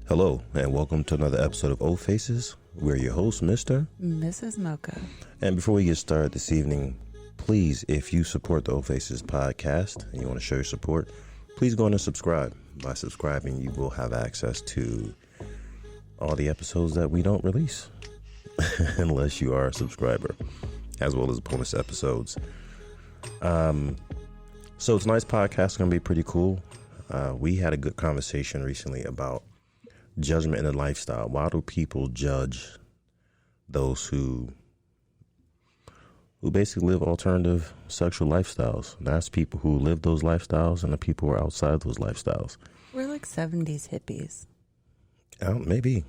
Hello, and welcome to another episode of Old Faces. We're your hosts, Mrs. Mocha. And before we get started this evening, please, if you support the Old Faces podcast and you want to show your support, please go on and subscribe. By subscribing, you will have access to all the episodes that we don't release, unless you are a subscriber, as well as bonus episodes. So tonight's podcast is going to be pretty cool. We had a good conversation recently about judgment in a lifestyle. Why do people judge those who basically live alternative sexual lifestyles? And that's people who live those lifestyles and the people who are outside those lifestyles. We're like 70s hippies. Maybe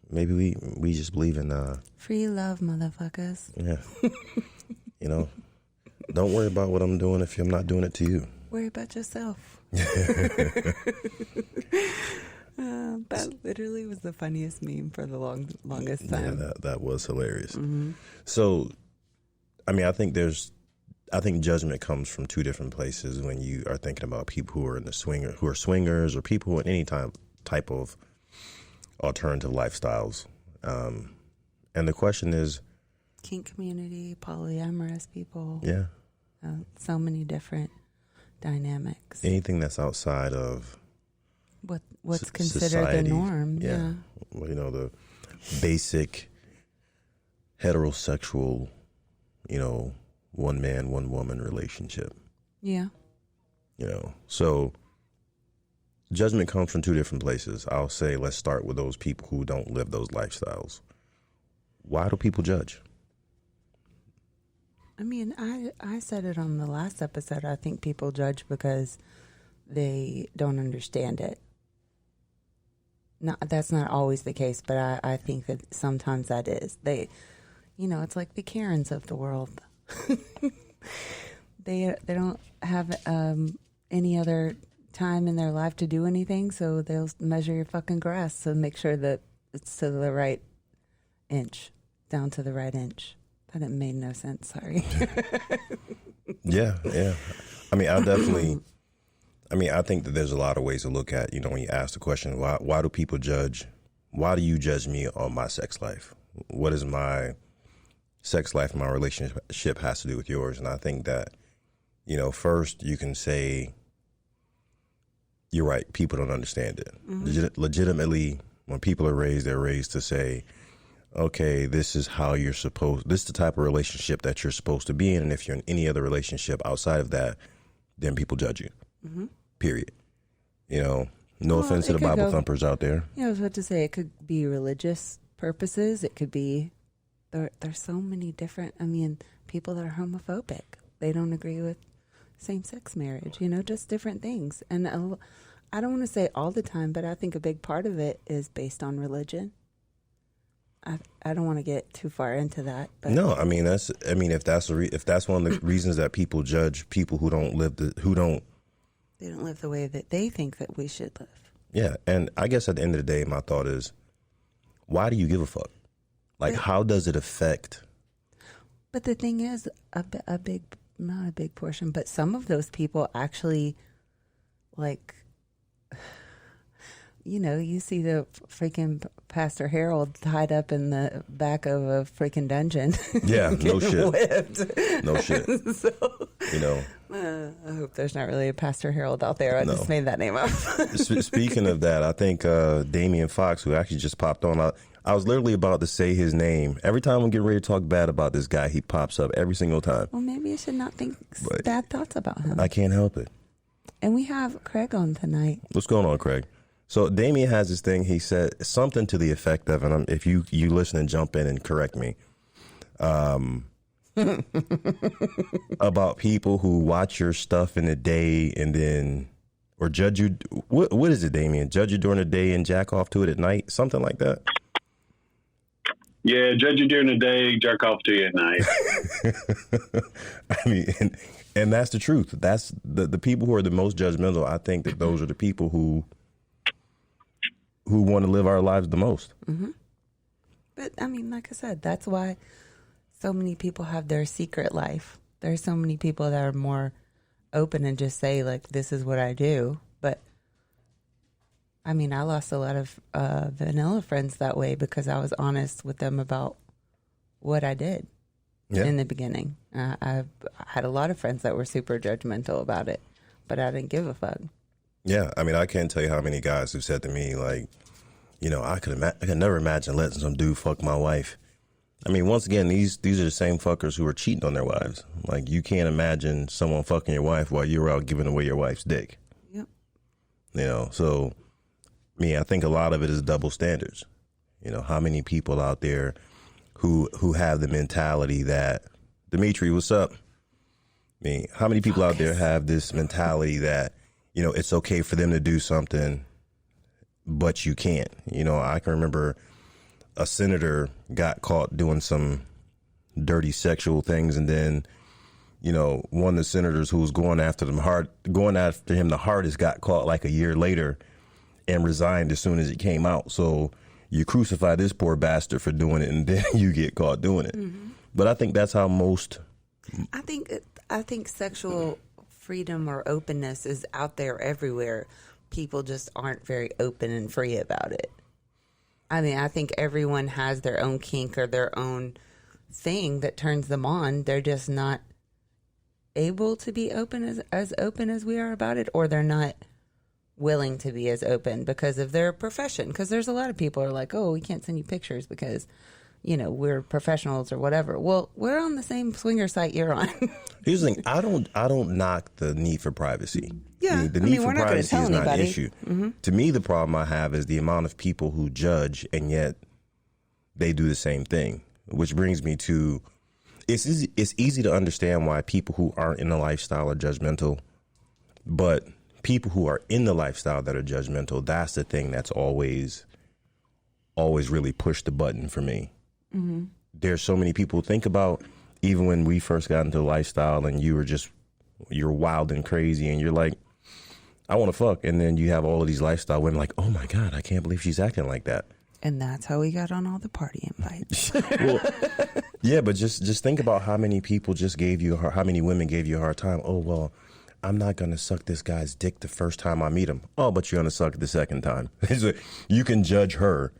we just believe in free love, motherfuckers. Yeah. Don't worry about what I'm doing if I'm not doing it to you. Worry about yourself. That literally was the funniest meme for the longest time. Yeah, that was hilarious. Mm-hmm. So, I think judgment comes from two different places when you are thinking about people who are in the swingers, or people who are in any type of alternative lifestyles. And the question is, kink community, polyamorous people. Yeah. So many different dynamics. Anything that's outside of what's considered society, the norm. Yeah. Well, the basic heterosexual, one man, one woman relationship. Yeah. So judgment comes from two different places. I'll say, let's start with those people who don't live those lifestyles. Why do people judge? I said it on the last episode. I think people judge because they don't understand it. That's not always the case, but I think that sometimes that is. It's like the Karens of the world. They don't have any other time in their life to do anything, so they'll measure your fucking grass to make sure that it's to the right inch, down to the right inch. That made no sense. Sorry. Yeah. I think that there's a lot of ways to look at, when you ask the question, why do people judge? Why do you judge me on my sex life? What is my sex life and my relationship has to do with yours? And I think that, first you can say, you're right, people don't understand it. Mm-hmm. Legitimately, when people are raised, they're raised to say, okay, this is the type of relationship that you're supposed to be in. And if you're in any other relationship outside of that, then people judge you. Mm-hmm. Period. No offense to the Bible thumpers out there. Yeah, I was about to say, it could be religious purposes. It could be, there's so many different, people that are homophobic. They don't agree with same-sex marriage, just different things. And I don't want to say all the time, but I think a big part of it is based on religion. I don't want to get too far into that. But no, if that's one of the reasons that people judge people who don't live they don't live the way that they think that we should live. Yeah, and I guess at the end of the day, my thought is, why do you give a fuck? How does it affect? But the thing is, not a big portion, but some of those people actually, you see the freaking Pastor Harold tied up in the back of a freaking dungeon. Yeah, no shit. Whipped. No shit. So, I hope there's not really a Pastor Harold out there. I just made that name up. Speaking of that, I think Damian Fox, who actually just popped on, I was literally about to say his name. Every time I'm getting ready to talk bad about this guy, he pops up every single time. Well, maybe you should not think bad thoughts about him. I can't help it. And we have Craig on tonight. What's going on, Craig? So Damien has this thing. He said something to the effect of, and if you listen and jump in and correct me, about people who watch your stuff in the day and then, or judge you. What is it, Damien? Judge you during the day and jack off to it at night, something like that. Yeah, judge you during the day, jerk off to you at night. And that's the truth. That's the people who are the most judgmental. I think that those are the people who want to live our lives the most. Mm-hmm. But like I said, that's why so many people have their secret life. There's so many people that are more open and just say, this is what I do. But I mean, I lost a lot of vanilla friends that way because I was honest with them about what I did in the beginning. I had a lot of friends that were super judgmental about it, but I didn't give a fuck. Yeah, I mean, I can't tell you how many guys have said to me, like, you know, I could never imagine letting some dude fuck my wife. I mean, once again, these are the same fuckers who are cheating on their wives. Like, you can't imagine someone fucking your wife while you're out giving away your wife's dick. Yep. You know, so, I think a lot of it is double standards. You know, how many people out there who have the mentality that, Dimitri, what's up? I mean, how many people out there have this mentality that, you know, it's okay for them to do something, but you can't? You know, I can remember a senator got caught doing some dirty sexual things, and then, you know, one of the senators who was going after him the hardest got caught like a year later and resigned as soon as it came out. So you crucify this poor bastard for doing it, and then you get caught doing it. Mm-hmm. But I think that's how most. I think sexual freedom or openness is out there everywhere. People just aren't very open and free about it. I mean, I think everyone has their own kink or their own thing that turns them on. They're just not able to be open as open as we are about it, or they're not willing to be as open because of their profession. Because there's a lot of people who are like, oh, we can't send you pictures because, you know, we're professionals or whatever. Well, we're on the same swinger site you're on. Here's the thing. I don't knock the need for privacy. Yeah. The need for privacy is not an anybody. issue. Mm-hmm. To me, the problem I have is the amount of people who judge and yet they do the same thing, which brings me to it's easy to understand why people who aren't in the lifestyle are judgmental, but people who are in the lifestyle that are judgmental, that's the thing that's always really pushed the button for me. Mm-hmm. There's so many people. Think about even when we first got into the lifestyle and you're wild and crazy and you're like, I want to fuck. And then you have all of these lifestyle women like, oh my God, I can't believe she's acting like that. And that's how we got on all the party invites. Well, yeah, but just think about how many people how many women gave you a hard time. Oh, well, I'm not going to suck this guy's dick the first time I meet him. Oh, but you're going to suck it the second time. You can judge her.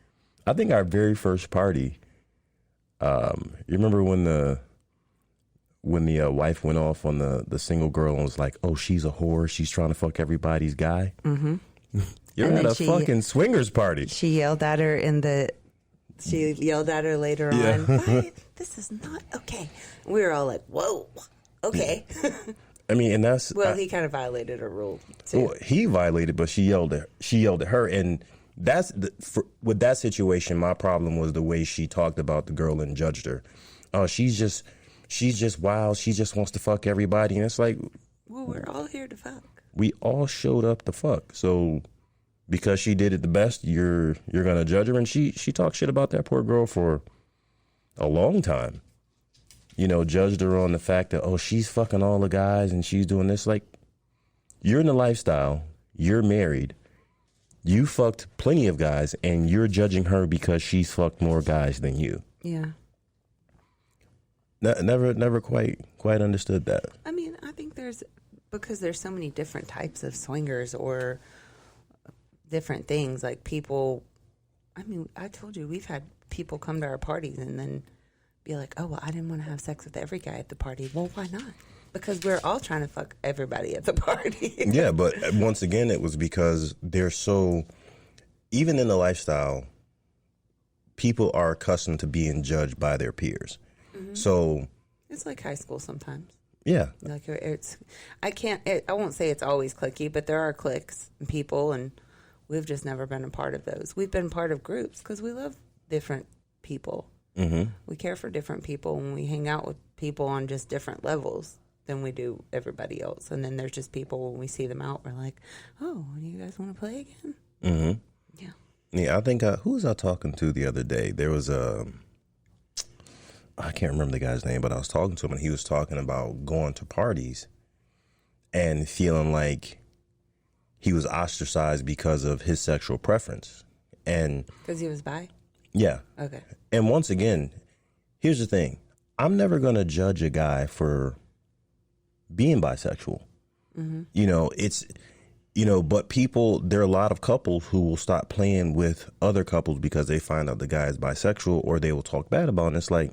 I think our very first party, you remember when the wife went off on the single girl and was like, oh, she's a whore. She's trying to fuck everybody's guy. Mm-hmm. You're at a fucking swingers party. She yelled at her later on. Why? This is not okay. We were all like, whoa, okay. I mean, and that's... Well, he kind of violated a rule, too. Well, he violated, but she yelled at her. And that's... with that situation, my problem was the way she talked about the girl and judged her. Oh, she's just wild. She just wants to fuck everybody. And it's like... Well, we're all here to fuck. We all showed up to fuck. So because she did it the best, you're going to judge her. And she talked shit about that poor girl for a long time. You know, judged her on the fact that, oh, she's fucking all the guys and she's doing this. Like, you're in the lifestyle, you're married, you fucked plenty of guys, and you're judging her because she's fucked more guys than you. Yeah. Never quite understood that. I mean, I think because there's so many different types of swingers or different things. Like people, I mean, I told you, we've had people come to our parties and then be like, oh, well, I didn't want to have sex with every guy at the party. Well, why not? Because we're all trying to fuck everybody at the party. Yeah, but once again, it was because they're so, even in the lifestyle, people are accustomed to being judged by their peers. Mm-hmm. So it's like high school sometimes. Yeah. Like I won't say it's always cliquey, but there are cliques and people, and we've just never been a part of those. We've been part of groups because we love different people. Mm-hmm. We care for different people, and we hang out with people on just different levels than we do everybody else. And then there's just people, when we see them out, we're like, oh, you guys want to play again? Mm-hmm. Yeah. Yeah, I think, who was I talking to the other day? There was I can't remember the guy's name, but I was talking to him, and he was talking about going to parties and feeling like he was ostracized because of his sexual preference. And because he was bi? Yeah. Okay. And once again, here's the thing. I'm never going to judge a guy for being bisexual. Mm-hmm. You know, But there are a lot of couples who will stop playing with other couples because they find out the guy is bisexual, or they will talk bad about it. And it's like,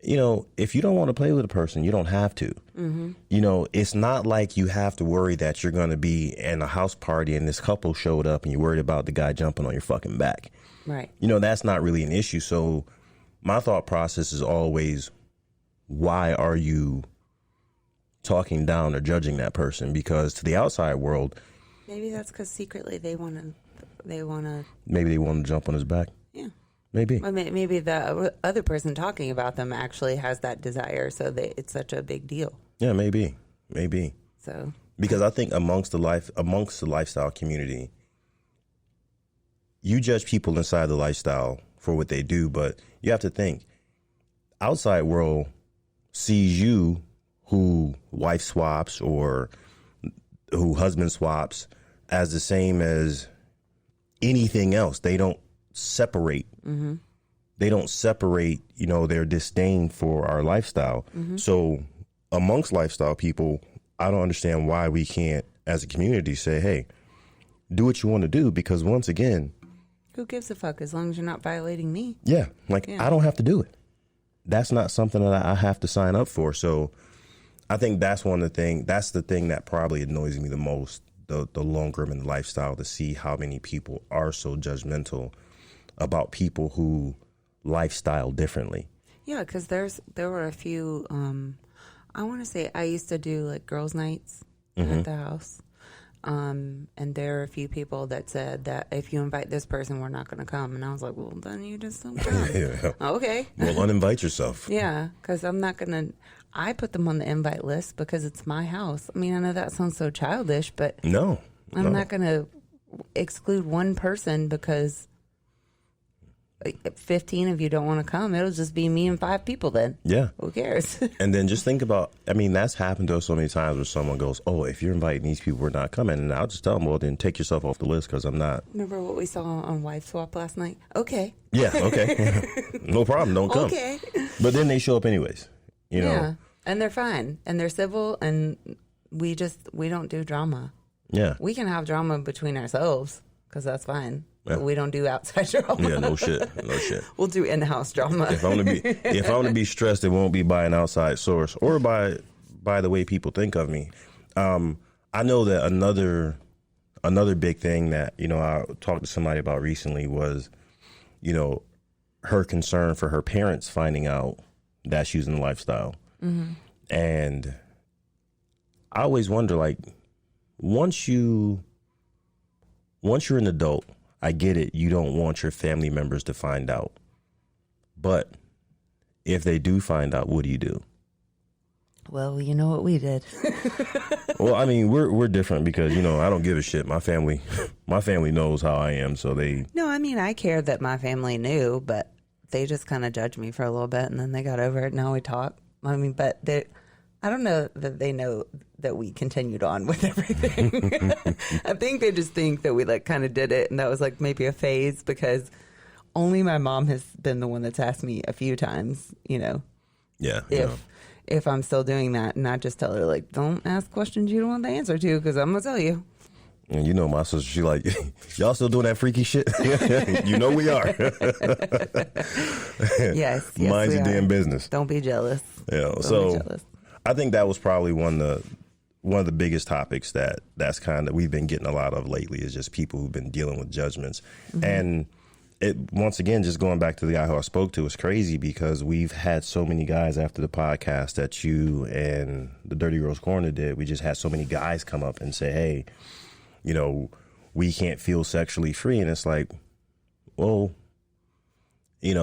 if you don't want to play with a person, you don't have to. It's not like you have to worry that you're going to be in a house party and this couple showed up and you're worried about the guy jumping on your fucking back. Right. That's not really an issue. So my thought process is always, why are you talking down or judging that person? Because to the outside world, maybe that's because secretly they want to. Maybe they want to jump on his back. Yeah. Maybe. Well, maybe the other person talking about them actually has that desire, so it's such a big deal. Yeah, maybe. So because I think amongst the lifestyle community, you judge people inside the lifestyle for what they do, but you have to think outside world sees you who wife swaps or who husband swaps as the same as anything else. They don't separate. They don't separate, their disdain for our lifestyle. So amongst lifestyle people, I don't understand why we can't, as a community, say, hey, do what you want to do. Because once again, who gives a fuck as long as you're not violating me? Yeah. I don't have to do it. That's not something that I have to sign up for. So I think that's the thing that probably annoys me the most, the longer I'm in the lifestyle, to see how many people are so judgmental about people who lifestyle differently. Yeah, because there were a few, I want to say I used to do like girls' nights at the house. And there are a few people that said that if you invite this person, we're not going to come. And I was like, well, then you just don't come. Yeah. Okay. Well, uninvite yourself. Yeah, because I'm not going to. I put them on the invite list because it's my house. I mean, I know that sounds so childish, but I'm not going to exclude one person because 15 of you don't want to come. It'll just be me and 5 people then. Yeah. Who cares? And then just think about, that's happened to us so many times where someone goes, oh, if you're inviting these people, we're not coming. And I'll just tell them, well, then take yourself off the list because I'm not. Remember what we saw on Wife Swap last night? Okay. Yeah, okay. No problem. Don't come. Okay. But then they show up anyways, Yeah. And they're fine. And they're civil. And we don't do drama. Yeah. We can have drama between ourselves because that's fine. Yeah. But we don't do outside drama. Yeah, no shit. We'll do in-house drama. If I'm gonna be stressed, it won't be by an outside source or by the way people think of me. I know that another big thing that I talked to somebody about recently was, her concern for her parents finding out that she's in the lifestyle, and I always wonder, like, once you're an adult. I get it. You don't want your family members to find out. But if they do find out, what do you do? Well, you know what we did. Well, we're different because, I don't give a shit. My family knows how I am, so they... No, I care that my family knew, but they just kind of judged me for a little bit, and then they got over it. Now we talk. But I don't know that they know that we continued on with everything. I think they just think that we kind of did it, and that was maybe a phase, because only my mom has been the one that's asked me a few times, Yeah. If I'm still doing that, and I just tell her don't ask questions you don't want the answer to, because I'm gonna tell you. And my sister, she y'all still doing that freaky shit? We are. Yes. Mind your damn business. Don't be jealous. Yeah. So I think that was probably one of the biggest topics that's kind of we've been getting a lot of lately, is just people who've been dealing with judgments. And it, once again, just going back to the guy who I spoke to, is crazy because we've had so many guys after the podcast that you and the Dirty Girls Corner did. We just had so many guys come up and say, hey, we can't feel sexually free. And it's like, well, I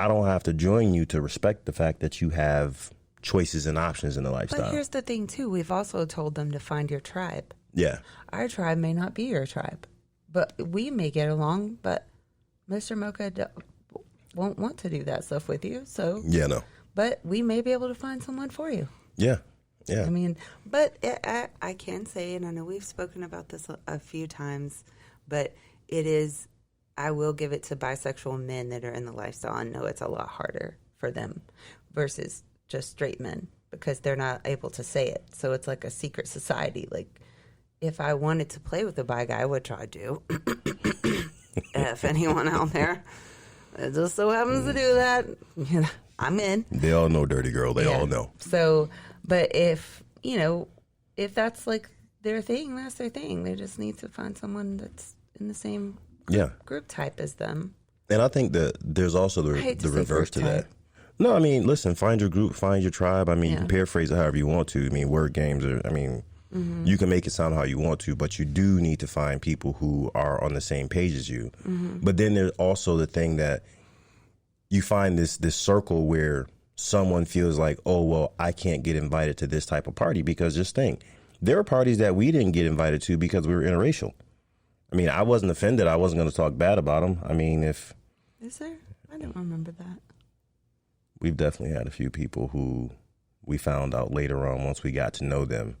don't have to join you to respect the fact that you have choices and options in the lifestyle. But here's the thing, too. We've also told them to find your tribe. Yeah. Our tribe may not be your tribe, but we may get along, but Mr. Mocha won't want to do that stuff with you. So yeah, no. But we may be able to find someone for you. Yeah. Yeah. But I can say, and I know we've spoken about this a few times, but I will give it to bisexual men that are in the lifestyle. I know it's a lot harder for them versus just straight men, because they're not able to say it. So it's like a secret society. if I wanted to play with a bi guy, which I do, if anyone out there that just so happens to do that, I'm in. They all know Dirty Girl. They all know. So, but if that's like their thing, that's their thing. They just need to find someone that's in the same group type as them. And I think that there's also the reverse to that. No, I mean, listen, find your group, find your tribe. I mean, you can paraphrase it however you want to. I mean, word games are, you can make it sound how you want to, but you do need to find people who are on the same page as you. But then there's also the thing that you find this circle where someone feels like, oh, well, I can't get invited to this type of party, because just think, there are parties that we didn't get invited to because we were interracial. I mean, I wasn't offended. I wasn't going to talk bad about them. I mean, if... Is there? I don't remember that. We've definitely had a few people who we found out later on, once we got to know them,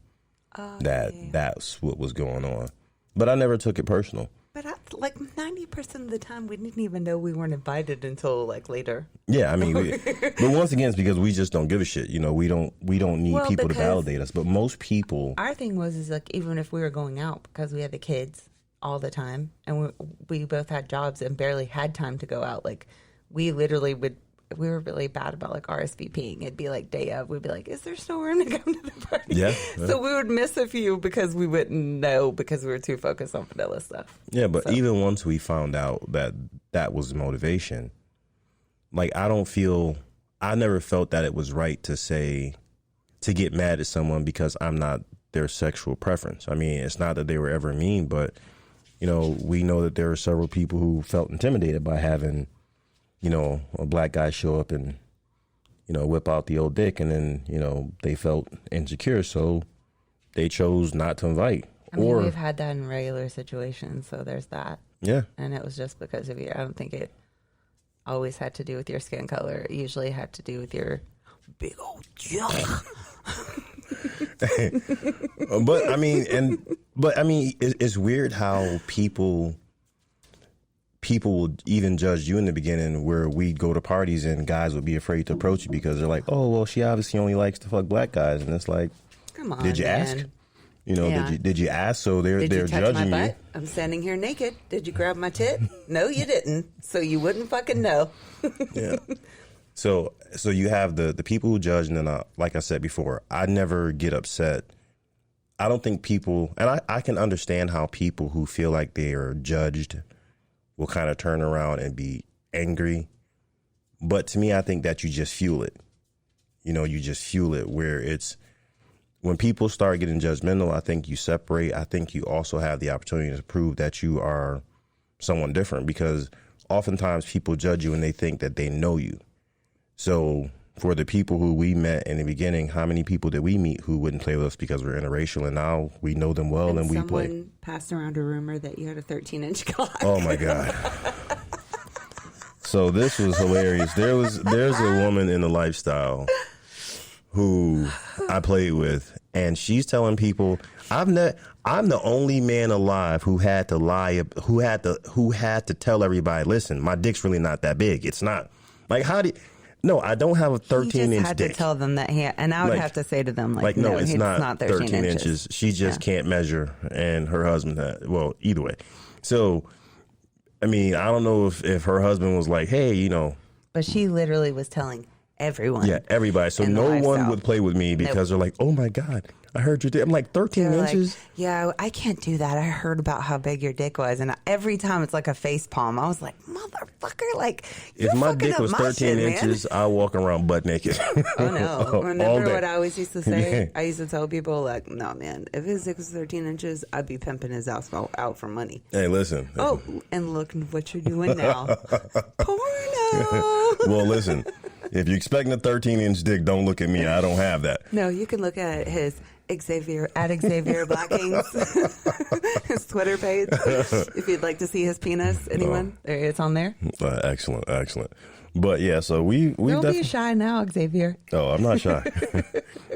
that's what was going on. But I never took it personal. But like 90% of the time, we didn't even know we weren't invited until like later. Yeah, I mean, but once again, it's because we just don't give a shit. We don't need people to validate us. But most people, our thing is like, even if we were going out, because we had the kids all the time, and we both had jobs and barely had time to go out. Like, we literally would. We were really bad about like RSVPing. It'd be like day of. We'd be like, "Is there still room to come to the party?" Yeah. So we would miss a few because we wouldn't know, because we were too focused on vanilla stuff. Yeah, but even once we found out that was motivation, like I never felt that it was right to get mad at someone because I'm not their sexual preference. I mean, it's not that they were ever mean, but we know that there are several people who felt intimidated by having a black guy show up and, whip out the old dick, and then, they felt insecure, so they chose not to invite. I mean, we've had that in regular situations, so there's that. Yeah. And it was just because of you. I don't think it always had to do with your skin color. It usually had to do with your big old junk. But I mean, it's weird how people would even judge you in the beginning, where we'd go to parties and guys would be afraid to approach you because they're like, oh, well, she obviously only likes to fuck black guys. And it's like, come on, did you ask? Did you ask? So they're judging my you. Butt? I'm standing here naked. Did you grab my tit? No, you didn't. So you wouldn't fucking know. Yeah. So you have the people who judge, and then like I said before, I never get upset. I don't think people, and I can understand how people who feel like they are judged will kind of turn around and be angry. But to me, I think that you just fuel it. You just fuel it, where it's when people start getting judgmental, I think you separate. I think you also have the opportunity to prove that you are someone different, because oftentimes people judge you and they think that they know you. So for the people who we met in the beginning, how many people did we meet who wouldn't play with us because we're interracial, and now we know them well and we play? Someone passed around a rumor that you had a 13-inch cock. Oh my God. So this was hilarious. There's a woman in the lifestyle who I played with, and she's telling people, I'm the only man alive who had to lie, who had to tell everybody, listen, my dick's really not that big. It's not. Like, no, I don't have a 13-inch dick. He just had to tell them that, and I would have to say to them, no, it's not 13 inches. She just can't measure, and her husband well, either way. So, I mean, I don't know if her husband was like, hey, But she literally was telling everyone. Yeah, everybody. So no one would play with me because they're like, oh my God, I heard your dick. I'm like, 13 inches? Like, yeah, I can't do that. I heard about how big your dick was. And every time it's like a face palm. I was like, motherfucker, like, if my dick was 13 inches, I'd walk around butt naked. Oh, no. Remember what I always used to say? I used to tell people, like, no, man, if his dick was 13 inches, I'd be pimping his house out for money. Hey, listen. Oh, and look what you're doing now. Porno. Well, listen. If you're expecting a 13-inch dick, don't look at me. I don't have that. No, you can look at his Xavier Black Kings, his Twitter page. If you'd like to see his penis, anyone, it's on there. Excellent. But yeah, so we don't be shy now, Xavier. Oh, I'm not shy.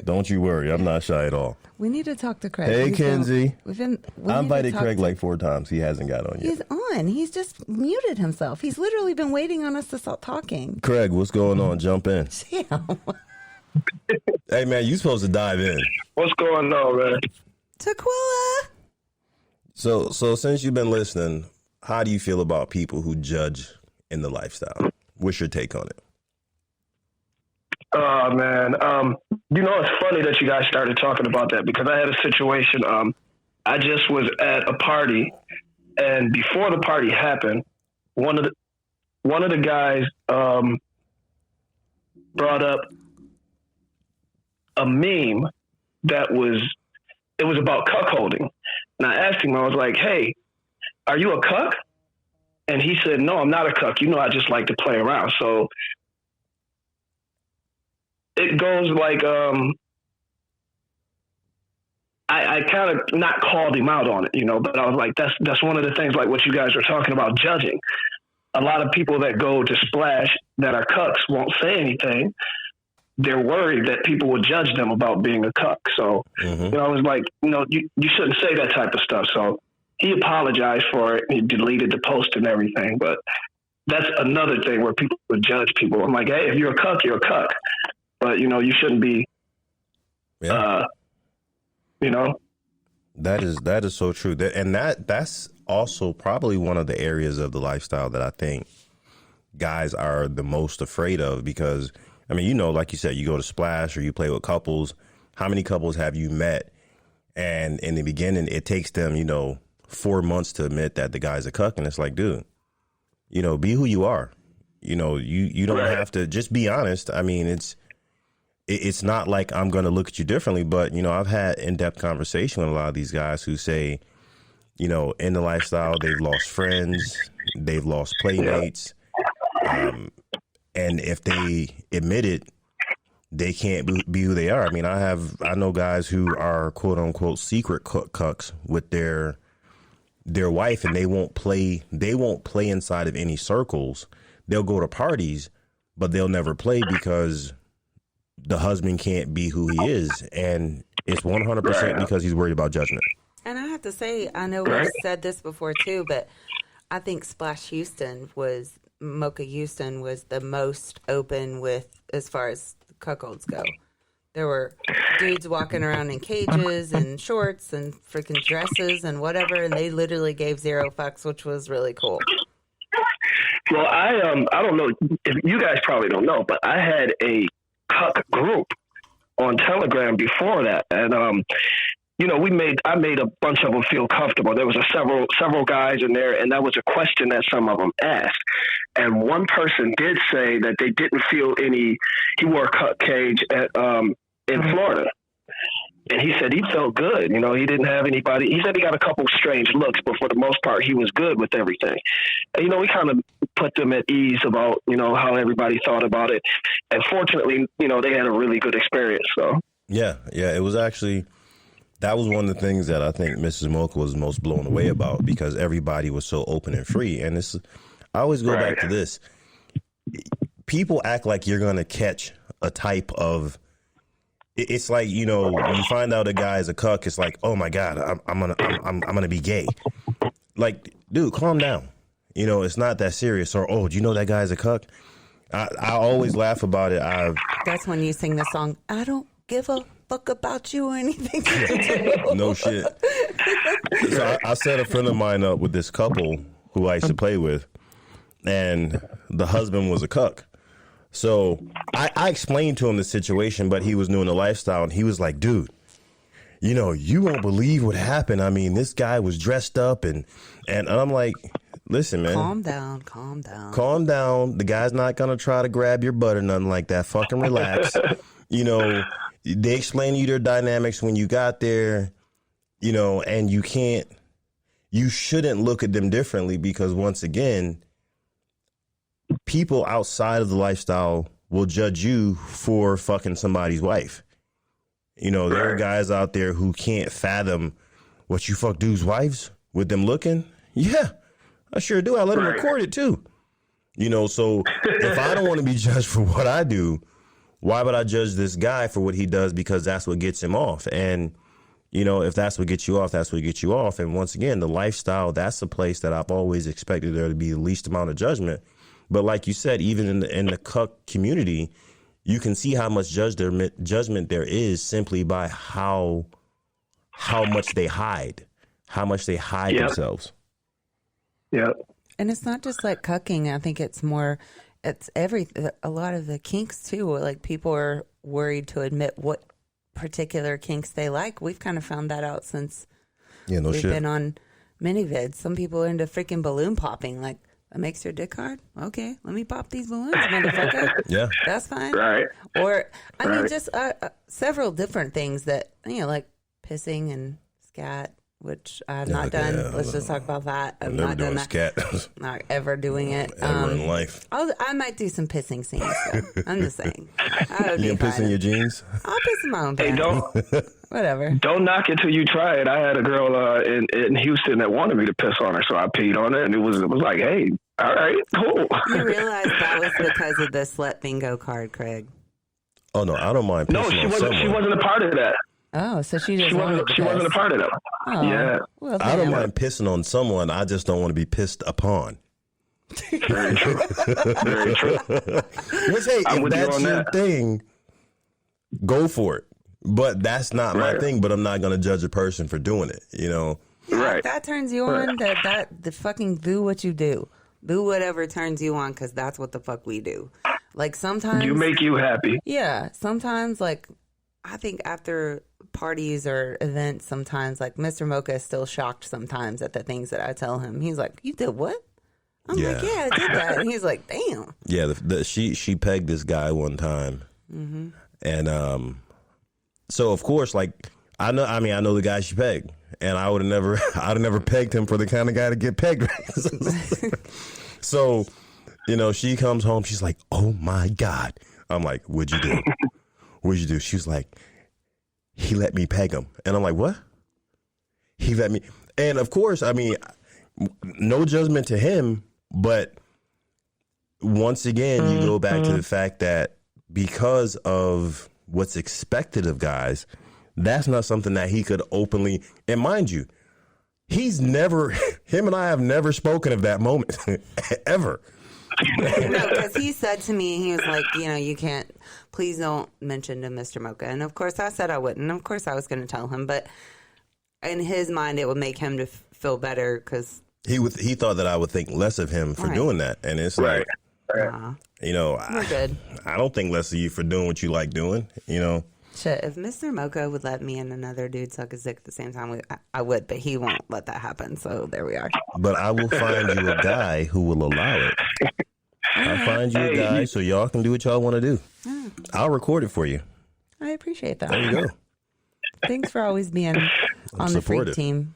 Don't you worry, I'm not shy at all. We need to talk to Craig. Hey, Kenzie. I invited Craig like 4 times. He hasn't got on yet. He's on. He's just muted himself. He's literally been waiting on us to start talking. Craig, what's going on? Jump in. Damn. Hey, man, you supposed to dive in. What's going on, man? Tequila. So since you've been listening, how do you feel about people who judge in the lifestyle? What's your take on it? Oh man, it's funny that you guys started talking about that because I had a situation. I just was at a party, and before the party happened, one of the guys brought up a meme that was about cuckolding, and I asked him, I was like, "Hey, are you a cuck?" And he said, "No, I'm not a cuck. I just like to play around." So it goes like, I kind of not called him out on it, but I was like, that's one of the things like what you guys were talking about, judging. A lot of people that go to Splash that are cucks won't say anything. They're worried that people will judge them about being a cuck. So, I was like, you shouldn't say that type of stuff. So he apologized for it. He deleted the post and everything. But that's another thing where people would judge people. I'm like, hey, if you're a cuck, you're a cuck. But, you shouldn't be, That is so true. That's also probably one of the areas of the lifestyle that I think guys are the most afraid of because, like you said, you go to Splash or you play with couples. How many couples have you met? And in the beginning, it takes them, 4 months to admit that the guy's a cuck. And it's like, dude, be who you are. You don't have to just be honest. It's not like I'm going to look at you differently, but, I've had in-depth conversation with a lot of these guys who say, in the lifestyle, they've lost friends, they've lost playmates. And if they admit it, they can't be who they are. I know guys who are quote unquote secret cucks with their wife and they won't play inside of any circles. They'll go to parties, but they'll never play because the husband can't be who he is, and it's 100% because he's worried about judgment. And I have to say, I know we've said this before too, but I think Mocha Houston was the most open with as far as cuckolds go. There were dudes walking around in cages and shorts and freaking dresses and whatever, and they literally gave zero fucks, which was really cool. Well, I don't know if you guys probably don't know, but I had a cuck group on Telegram before that, and I made a bunch of them feel comfortable. There was several guys in there, and that was a question that some of them asked. And one person did say that they didn't feel any. He wore a cuck cage in Florida, and he said he felt good. He didn't have anybody. He said he got a couple strange looks, but for the most part, he was good with everything. And, we kind of put them at ease about, how everybody thought about it. And fortunately, they had a really good experience. So yeah, it was actually. That was one of the things that I think Mrs. Mocha was most blown away about because everybody was so open and free. And I always go back to this. People act like you're going to catch a type of. It's like, you find out a guy is a cuck. It's like, oh my God, I'm gonna be gay. Like, dude, calm down. It's not that serious. Or, oh, do you know that guy's a cuck? I always laugh about it. That's when you sing the song, I don't give a fuck about you or anything. No shit. So I set a friend of mine up with this couple who I used to play with, and the husband was a cuck. So I explained to him the situation, but he was new in the lifestyle, and he was like, dude, you won't believe what happened. This guy was dressed up, and I'm like, listen, man. Calm down. Calm down. The guy's not going to try to grab your butt or nothing like that. Fucking relax. They explain to you their dynamics when you got there, and you shouldn't look at them differently because once again, people outside of the lifestyle will judge you for fucking somebody's wife. There are guys out there who can't fathom what you fuck dudes' wives with them looking. Yeah, I sure do. I let them record it too. So if I don't want to be judged for what I do, why would I judge this guy for what he does? Because that's what gets him off. And, if that's what gets you off, that's what gets you off. And once again, the lifestyle, that's the place that I've always expected there to be the least amount of judgment. But like you said, even in the cuck community, you can see how much judgment there is simply by how much they hide, how much they hide themselves. Yeah. And it's not just like cucking. I think it's more, it's a lot of the kinks too. Like people are worried to admit what particular kinks they like. We've kind of found that out since we've been on mini-vids. Some people are into freaking balloon popping. Like, that makes your dick hard? Okay, let me pop these balloons, motherfucker. Yeah. That's fine. Right. Or, I mean, just several different things that, like pissing and scat, which I have not done. Let's just talk about that. I'm never doing scat. Not ever doing it. Ever in life. I might do some pissing scenes, though. I'm just saying. You gonna piss in your jeans? I'll piss in my own Hey, pants. Whatever. Don't knock it till you try it. I had a girl in Houston that wanted me to piss on her, so I peed on it, and it was like, hey, all right, cool. You realize that was because of the slut bingo card, Craig. Oh no, I don't mind pissing No, on someone. she wasn't a part of that. Oh, so she just She wasn't a part of that. Oh, Yeah. Well, I don't mind pissing on someone. I just don't want to be pissed upon. Very true. Very true. Which, hey, I'm if with you that's on your that. thing, go for it. But that's not my thing. But I'm not going to judge a person for doing it. Right. If that turns you on, the fucking do what you do. Do whatever turns you on, because that's what the fuck we do. Like sometimes You make you happy. Yeah, sometimes like I think after parties or events, sometimes like Mr. Mocha is still shocked sometimes at the things that I tell him. He's like, "You did what?" I'm like, "Yeah, I did that," and he's like, "Damn." Yeah, she pegged this guy one time, and so of course, like I know the guy she pegged, and I'd have never pegged him for the kind of guy to get pegged. Right? So, she comes home, she's like, "Oh my God." I'm like, "What'd you do? What'd you do?" She's like, "He let me peg him." And I'm like, "What?" He let me. And of course, I mean, no judgment to him, but once again, you go back to the fact that because of what's expected of guys, that's not something that he could openly, and mind you, him and I have never spoken of that moment ever. No, because he said to me, he was like, you can't, please don't mention to Mr. Mocha. And of course I said I wouldn't. Of course I was going to tell him, but in his mind, it would make him to feel better because he thought that I would think less of him for doing that. And it's like, we're good. I don't think less of you for doing what you like doing, Shit, if Mr. Mocha would let me and another dude suck his dick at the same time, I would, but he won't let that happen. So there we are. But I will find you a guy who will allow it. I'll find you a guy so y'all can do what y'all want to do. Yeah. I'll record it for you. I appreciate that. There you go. Thanks for always being on the freak team.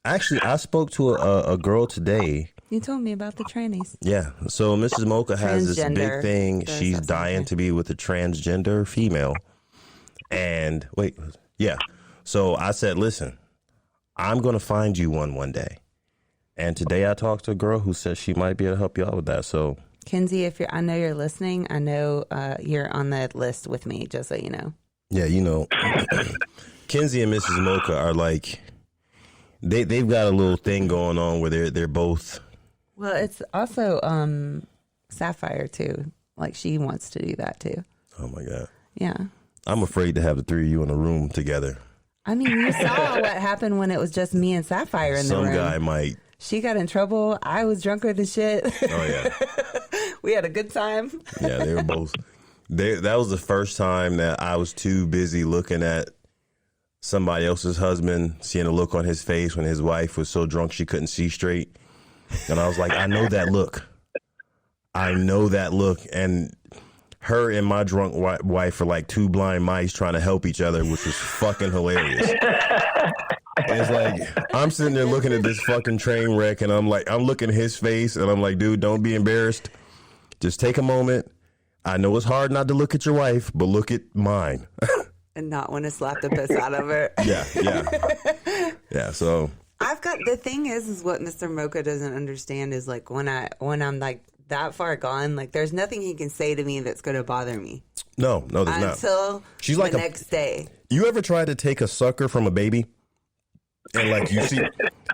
Actually, I spoke to a girl today. You told me about the trannies. Yeah. So Mrs. Mocha has this big thing. She's dying to be with a transgender female. And so I said, listen, I'm going to find you one day. And today I talked to a girl who said she might be able to help you out with that. So Kenzie, I know you're listening. I know you're on that list with me, just so you know. Yeah, Kenzie and Mrs. Mocha are like, they've got a little thing going on where they're both. Well, it's also Sapphire too. Like she wants to do that too. Oh my God. Yeah. I'm afraid to have the three of you in a room together. I mean, you saw what happened when it was just me and Sapphire in the room. Some guy might. She got in trouble. I was drunker than shit. Oh yeah. We had a good time. Yeah, they were both. That was the first time that I was too busy looking at somebody else's husband, seeing the look on his face when his wife was so drunk she couldn't see straight. And I was like, I know that look. And her and my drunk wife are like two blind mice trying to help each other, which was fucking hilarious. It's like, I'm sitting there looking at this fucking train wreck, and I'm looking at his face, and I'm like, dude, don't be embarrassed. Just take a moment. I know it's hard not to look at your wife, but look at mine. And not want to slap the piss out of her. Yeah, so. The thing is what Mr. Mocha doesn't understand is like when I'm like that far gone, like there's nothing he can say to me that's going to bother me. No, there's not. Until She's the like next day. You ever tried to take a sucker from a baby? And like you see,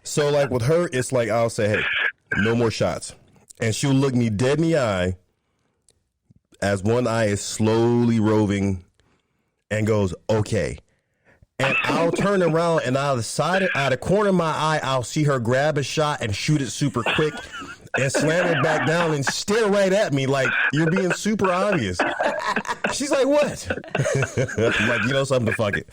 so like with her, it's like I'll say, hey, no more shots. And she'll look me dead in the eye as one eye is slowly roving and goes, okay. and I'll turn around and out of the corner of my eye, I'll see her grab a shot and shoot it super quick and slam it back down and stare right at me like, you're being super obvious. She's like, what? I'm like, you know something, fuck it.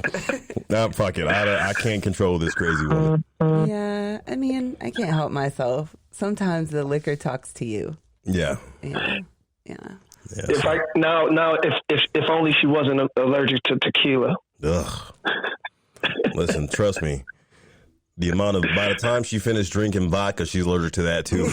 Nah, fuck it. I can't control this crazy woman. Yeah, I mean, I can't help myself. Sometimes the liquor talks to you. Yeah. Yeah. If only she wasn't allergic to tequila. Ugh. Listen, trust me. The amount of, by the time she finished drinking vodka, she's allergic to that too.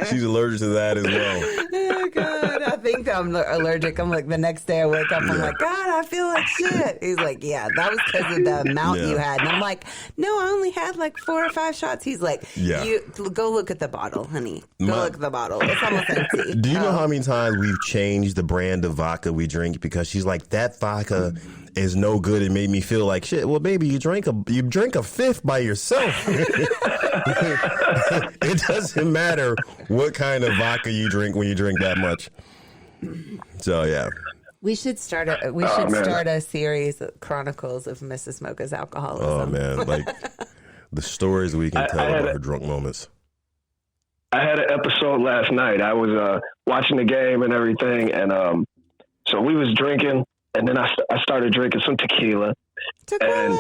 She's allergic to that as well. Oh, God. I think I'm allergic. I'm like, the next day I wake up, I'm like, God, I feel like shit. He's like, yeah, that was because of the amount you had. And I'm like, no, I only had like 4 or 5 shots. He's like, you go look at the bottle, honey. Look at the bottle. It's almost empty. Do you know how many times we've changed the brand of vodka we drink because she's like, that vodka is no good. It made me feel like shit. Well, baby, you drink a fifth by yourself. It doesn't matter what kind of vodka you drink when you drink that much. So yeah, we should start a series of chronicles of Mrs. Mocha's alcoholism. Oh man, like the stories we can tell about her drunk moments. I had an episode last night. I was watching the game and everything, and so we was drinking. And then I started drinking some tequila. And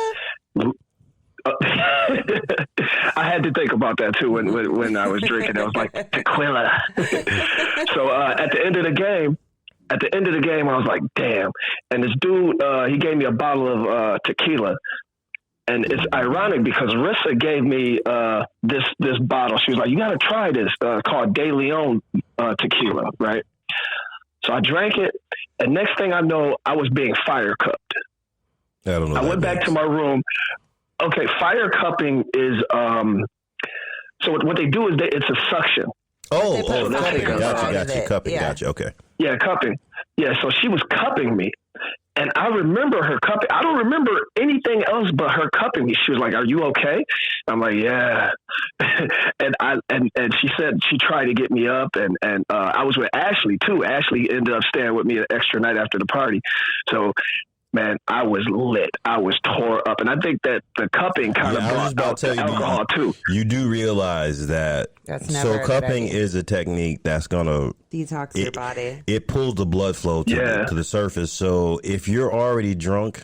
I had to think about that too when I was drinking. I was like, tequila. So at the end of the game, I was like, damn. And this dude, he gave me a bottle of tequila. And it's ironic because Rissa gave me this bottle. She was like, you got to try this called De Leon tequila, right? So I drank it, and next thing I know, I was being fire cupped. I don't know. I went back to my room. Okay, fire cupping is so what they do is it's a suction. Oh, cupping. Gotcha. Cupping, yeah. Gotcha. Okay. Yeah, cupping. Yeah, so she was cupping me. And I remember her cupping. I don't remember anything else but her cupping me. She was like, "Are you okay?" I'm like, "Yeah." and she said she tried to get me up, and I was with Ashley too. Ashley ended up staying with me an extra night after the party. So, man, I was lit. I was tore up, and I think that the cupping kind of brought out the alcohol too. You do realize that. So cupping is a technique that's gonna detox your body. It pulls the blood flow to the surface. So if you're already drunk,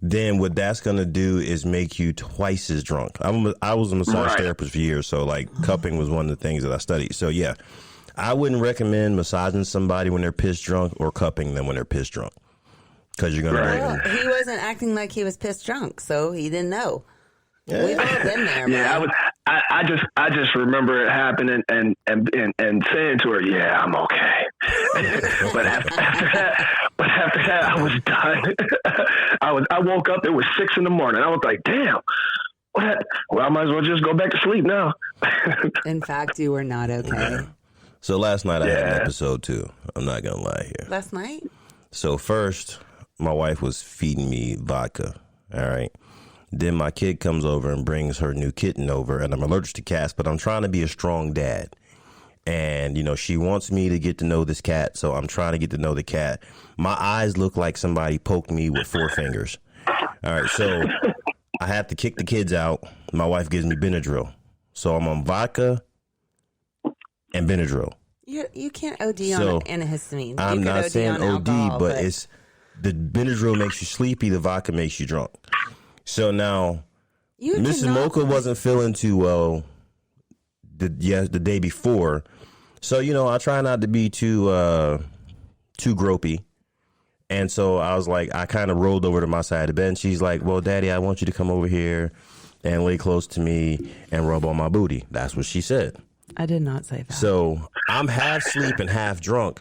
then what that's gonna do is make you twice as drunk. I was a massage therapist for years, so like cupping was one of the things that I studied. So yeah, I wouldn't recommend massaging somebody when they're pissed drunk or cupping them when they're pissed drunk. Because you're gonna. Well, he wasn't acting like he was pissed drunk, so he didn't know. We've all been there, man. Yeah, I just remember it happening and saying to her, "Yeah, I'm okay." but after that, I was done. I woke up. It was 6 a.m. I was like, "Damn, what? Well, I might as well just go back to sleep now." In fact, you were not okay. So last night I had an episode too. I'm not gonna lie here. Last night. So first, my wife was feeding me vodka. All right. Then my kid comes over and brings her new kitten over, and I'm allergic to cats, but I'm trying to be a strong dad. And, you know, she wants me to get to know this cat, so I'm trying to get to know the cat. My eyes look like somebody poked me with 4 fingers. All right, so I have to kick the kids out. My wife gives me Benadryl. So I'm on vodka and Benadryl. You can't OD on antihistamine. I'm not saying OD, but it's the Benadryl makes you sleepy, the vodka makes you drunk. So now, Mrs. Mocha wasn't feeling too well the day before. So, you know, I try not to be too gropey. And so I was like, I kind of rolled over to my side of the bed. And she's like, well, Daddy, I want you to come over here and lay close to me and rub on my booty. That's what she said. I did not say that. So I'm half asleep and half drunk.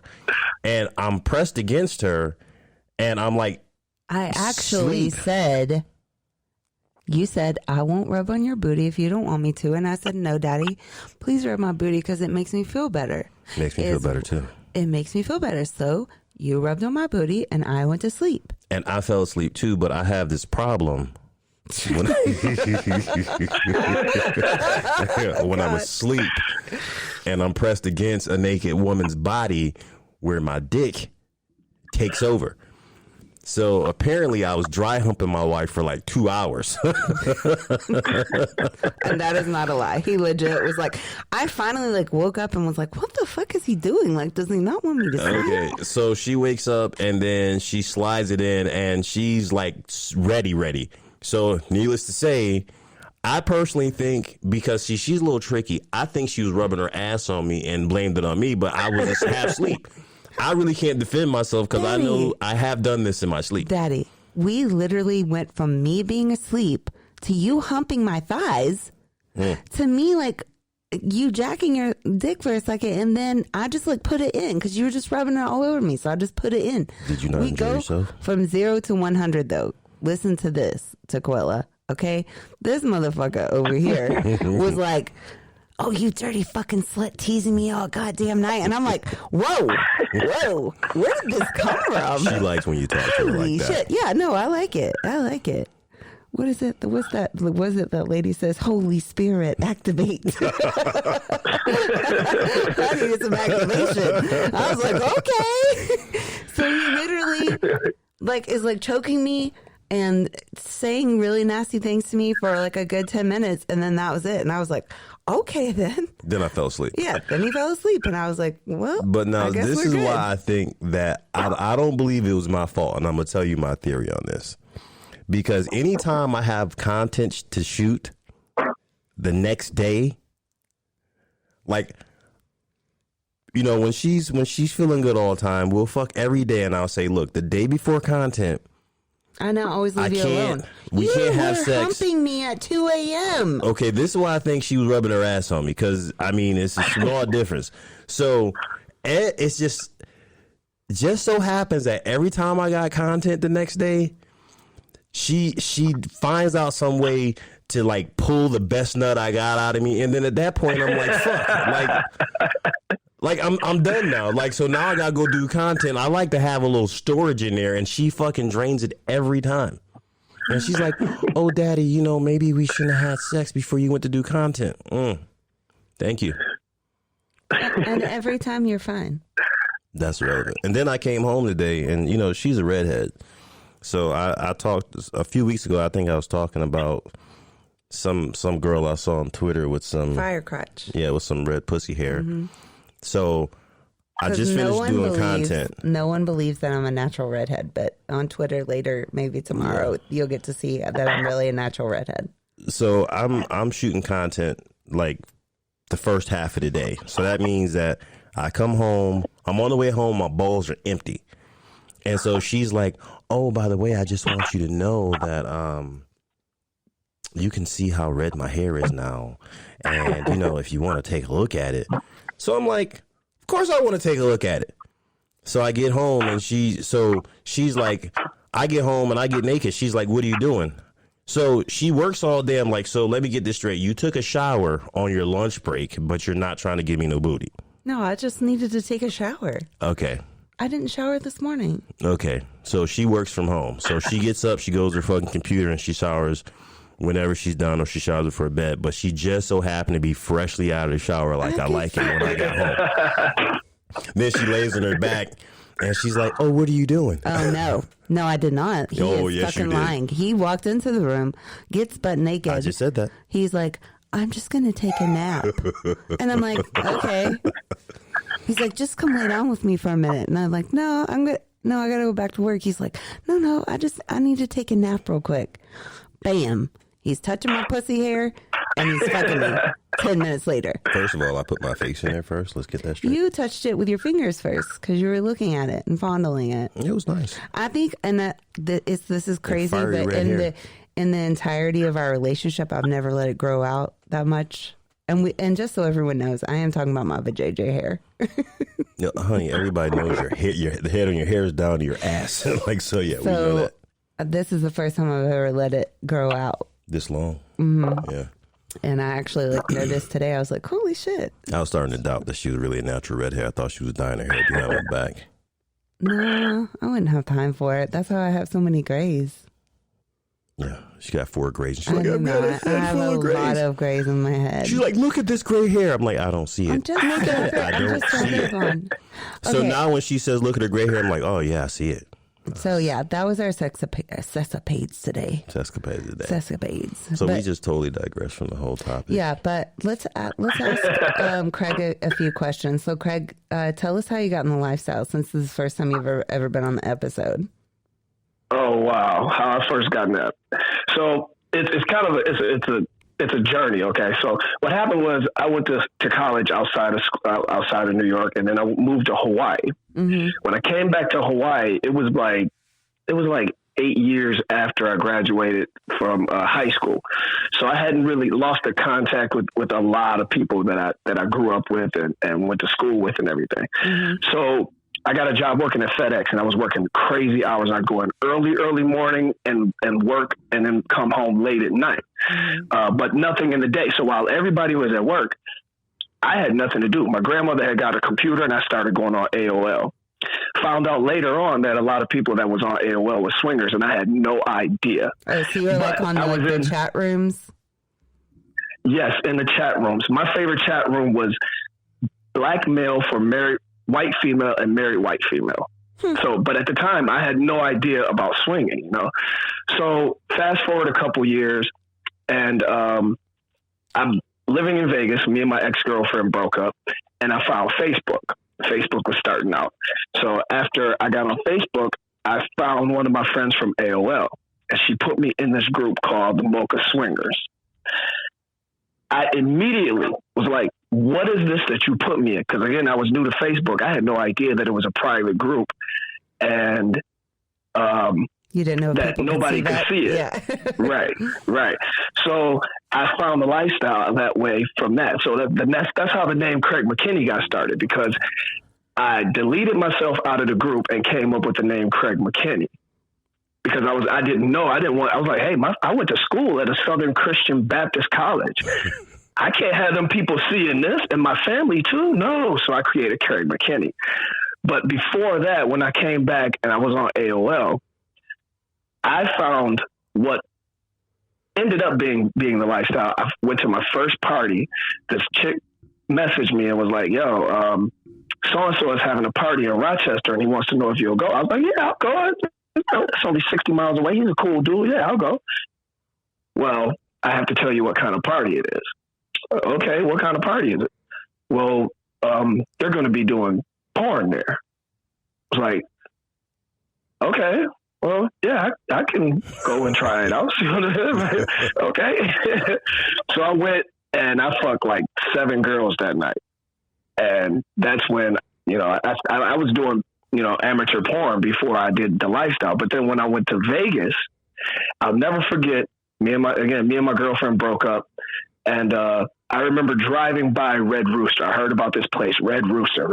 And I'm pressed against her. And I'm like, I actually said... You said, I won't rub on your booty if you don't want me to. And I said, no, Daddy, please rub my booty because it makes me feel better. Makes me feel better, too. It makes me feel better. So you rubbed on my booty and I went to sleep. And I fell asleep, too, but I have this problem. When I was asleep and I'm pressed against a naked woman's body where my dick takes over. So apparently I was dry humping my wife for like 2 hours. And that is not a lie. He legit was like, I finally like woke up and was like, what the fuck is he doing? Like, does he not want me to sleep? Okay, so she wakes up and then she slides it in and she's like ready. So needless to say, I personally think, because she's a little tricky, I think she was rubbing her ass on me and blamed it on me, but I was half asleep. I really can't defend myself because I know I have done this in my sleep. Daddy, we literally went from me being asleep to you humping my thighs to me like you jacking your dick for a second, and then I just like put it in because you were just rubbing it all over me, so I just put it in. Did you not enjoy yourself? From 0 to 100 though. Listen to this, Tequila. Okay, this motherfucker over here was like, oh, you dirty fucking slut teasing me all goddamn night. And I'm like, whoa, where did this come from? She likes when you talk to her like that. Shit. Yeah, no, I like it. What is it? What's that? Was it that lady says, Holy Spirit, activate? I needed some activation. I was like, okay. So he literally like is like choking me and saying really nasty things to me for like a good 10 minutes. And then that was it. And I was like, okay, then. Then I fell asleep. Yeah, then he fell asleep. And I was like, well, but now I guess this we're is good. why I think that I don't believe it was my fault. And I'm going to tell you my theory on this. Because anytime I have content to shoot the next day, like, you know, when she's feeling good all the time, we'll fuck every day. And I'll say, look, the day before content, I now always leave you alone. We can't have sex. You were humping me at 2 a.m. Okay, this is why I think she was rubbing her ass on me, because, I mean, it's a small difference. So, it's just so happens that every time I got content the next day, she finds out some way to, like, pull the best nut I got out of me. And then at that point, I'm like, fuck. Like I'm done now. Like, so now I gotta go do content. I like to have a little storage in there, and she fucking drains it every time. And she's like, "Oh, Daddy, you know, maybe we shouldn't have had sex before you went to do content." Thank you. And every time you're fine. That's relevant. And then I came home today, and you know, she's a redhead. So I talked a few weeks ago. I think I was talking about some girl I saw on Twitter with some fire crotch. Yeah, with some red pussy hair. Mm-hmm. So I just finished doing content. No one believes that I'm a natural redhead, but on Twitter later, maybe tomorrow, you'll get to see that I'm really a natural redhead. So I'm shooting content like the first half of the day. So that means that I come home, I'm on the way home, my balls are empty. And so she's like, "Oh, by the way, I just want you to know that you can see how red my hair is now. And, you know, if you want to take a look at it." So I'm like, of course I want to take a look at it. So I get home and she's like, I get home and I get naked. She's like, "What are you doing?" So she works all day. I'm like, so let me get this straight. You took a shower on your lunch break, but you're not trying to give me no booty. No, I just needed to take a shower. Okay. I didn't shower this morning. Okay. So she works from home. So she gets up, she goes to her fucking computer and she showers whenever she's done, or she showers before bed. But she just so happened to be freshly out of the shower like I like it when I got home. Then she lays on her back and she's like, "Oh, what are you doing?" Oh, no. No, I did not. He is fucking lying. He walked into the room, gets butt naked. I just said that. He's like, "I'm just going to take a nap." And I'm like, okay. He's like, "Just come lay down with me for a minute." And I'm like, no, I got to go back to work. He's like, no, I need to take a nap real quick. Bam. He's touching my pussy hair, and he's fucking me 10 minutes later. Is all, I put my face in there first. Let's get that straight. You touched it with your fingers first because you were looking at it and fondling it. It was nice. I think, and this is crazy, but in the entirety of our relationship, I've never let it grow out that much. And just so everyone knows, I am talking about my vajayjay hair. No, honey, everybody knows your hair. The head on your hair is down to your ass. We know that. This is the first time I've ever let it grow out. This long? Mm-hmm. Yeah. And I actually noticed today, I was like, holy shit. I was starting to doubt that she was really a natural red hair. I thought she was dyeing her hair behind my back. No, I wouldn't have time for it. That's how I have so many grays. Yeah, she got 4 grays. She's I have a lot of grays in my head. She's like, "Look at this gray hair." I'm like, "I don't see it." I'm just making it. I don't see it. So now when she says, "Look at her gray hair," I'm like, "Oh yeah, I see it." So yeah, that was our sexapades today. Sexapades. So we just totally digress from the whole topic. Yeah, but let's ask Craig a few questions. So Craig, tell us how you got in the lifestyle, since this is the first time you've ever been on the episode. Oh wow, how I first got in that. So it's kind of it's a journey. Okay, so what happened was I went to college outside of New York, and then I moved to Hawaii. Mm-hmm. When I came back to Hawaii, it was like 8 years after I graduated from high school. So I hadn't really lost the contact with a lot of people that I grew up with and went to school with and everything. Mm-hmm. So I got a job working at FedEx, and I was working crazy hours. I'd go in early morning and work, and then come home late at night. Mm-hmm. But nothing in the day. So while everybody was at work, I had nothing to do. My grandmother had got a computer, and I started going on AOL. Found out later on that a lot of people that was on AOL were swingers, and I had no idea. Oh, so you were like on the chat rooms? Yes, in the chat rooms. My favorite chat room was black male for married white female and married white female. So, but at the time I had no idea about swinging, So fast forward a couple years, and I'm living in Vegas. Me and my ex-girlfriend broke up, and I found Facebook. Facebook was starting out. So after I got on Facebook, I found one of my friends from AOL, and she put me in this group called the Mocha Swingers. I immediately was like, what is this that you put me in? Because again, I was new to Facebook. I had no idea that it was a private group, and you didn't know that nobody could see it. Yeah. Right. So I found the lifestyle that way from that. So that's how the name Craig McKinney got started, because I deleted myself out of the group and came up with the name Craig McKinney. Because I was like, hey, I went to school at a Southern Christian Baptist college. I can't have them people seeing this, and my family too. No. So I created Craig McKinney. But before that, when I came back and I was on AOL, I found what ended up being the lifestyle. I went to my first party. This chick messaged me and was like, yo, so-and-so is having a party in Rochester, and he wants to know if you'll go. I was like, yeah, I'll go. It's only 60 miles away. He's a cool dude. Yeah, I'll go. Well, I have to tell you what kind of party it is. Okay, what kind of party is it? Well, they're going to be doing porn there. I was like, okay, well, yeah, I can go and try it out. Okay. So I went and I fucked like 7 girls that night. And that's when, I was doing, amateur porn before I did the lifestyle. But then when I went to Vegas, I'll never forget, me and my girlfriend broke up. And I remember driving by Red Rooster. I heard about this place, Red Rooster.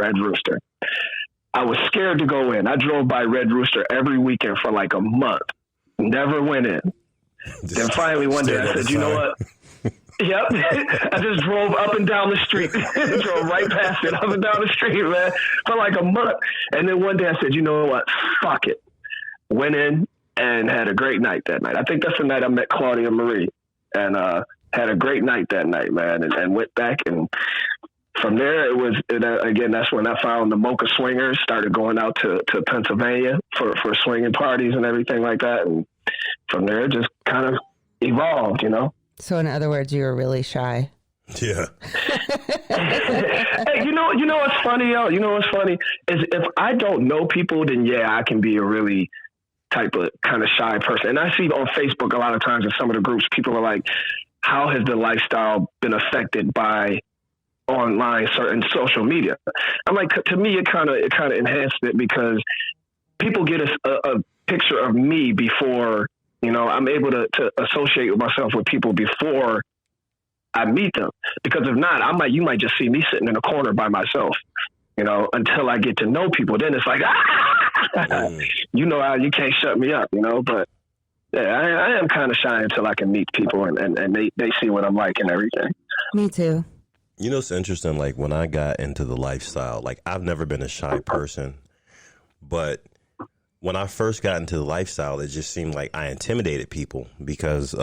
I was scared to go in. I drove by Red Rooster every weekend for like a month. Never went in. Then finally one day I said, you know what? Yep. I just drove up and down the street. Drove right past it, up and down the street, man, for like a month. And then one day I said, you know what? Fuck it. Went in and had a great night that night. I think that's the night I met Claudia Marie. And had a great night that night, man, and went back. And from there, that's when I found the Mocha Swingers, started going out to Pennsylvania for swinging parties and everything like that. And from there, it just kind of evolved, So in other words, you were really shy. Yeah. Hey, you know what's funny, yo? You know what's funny is if I don't know people, then yeah, I can be a really type of kind of shy person. And I see on Facebook a lot of times in some of the groups, people are like, how has the lifestyle been affected by online certain social media? I'm like, to me, it kind of enhanced it, because people get a picture of me before, I'm able to associate with myself with people before I meet them. Because if not, you might just see me sitting in a corner by myself, until I get to know people. Then it's like, how you can't shut me up, but yeah, I am kind of shy until I can meet people and they see what I'm like and everything. Me too. It's interesting. Like when I got into the lifestyle, like I've never been a shy person, but when I first got into the lifestyle, it just seemed like I intimidated people because,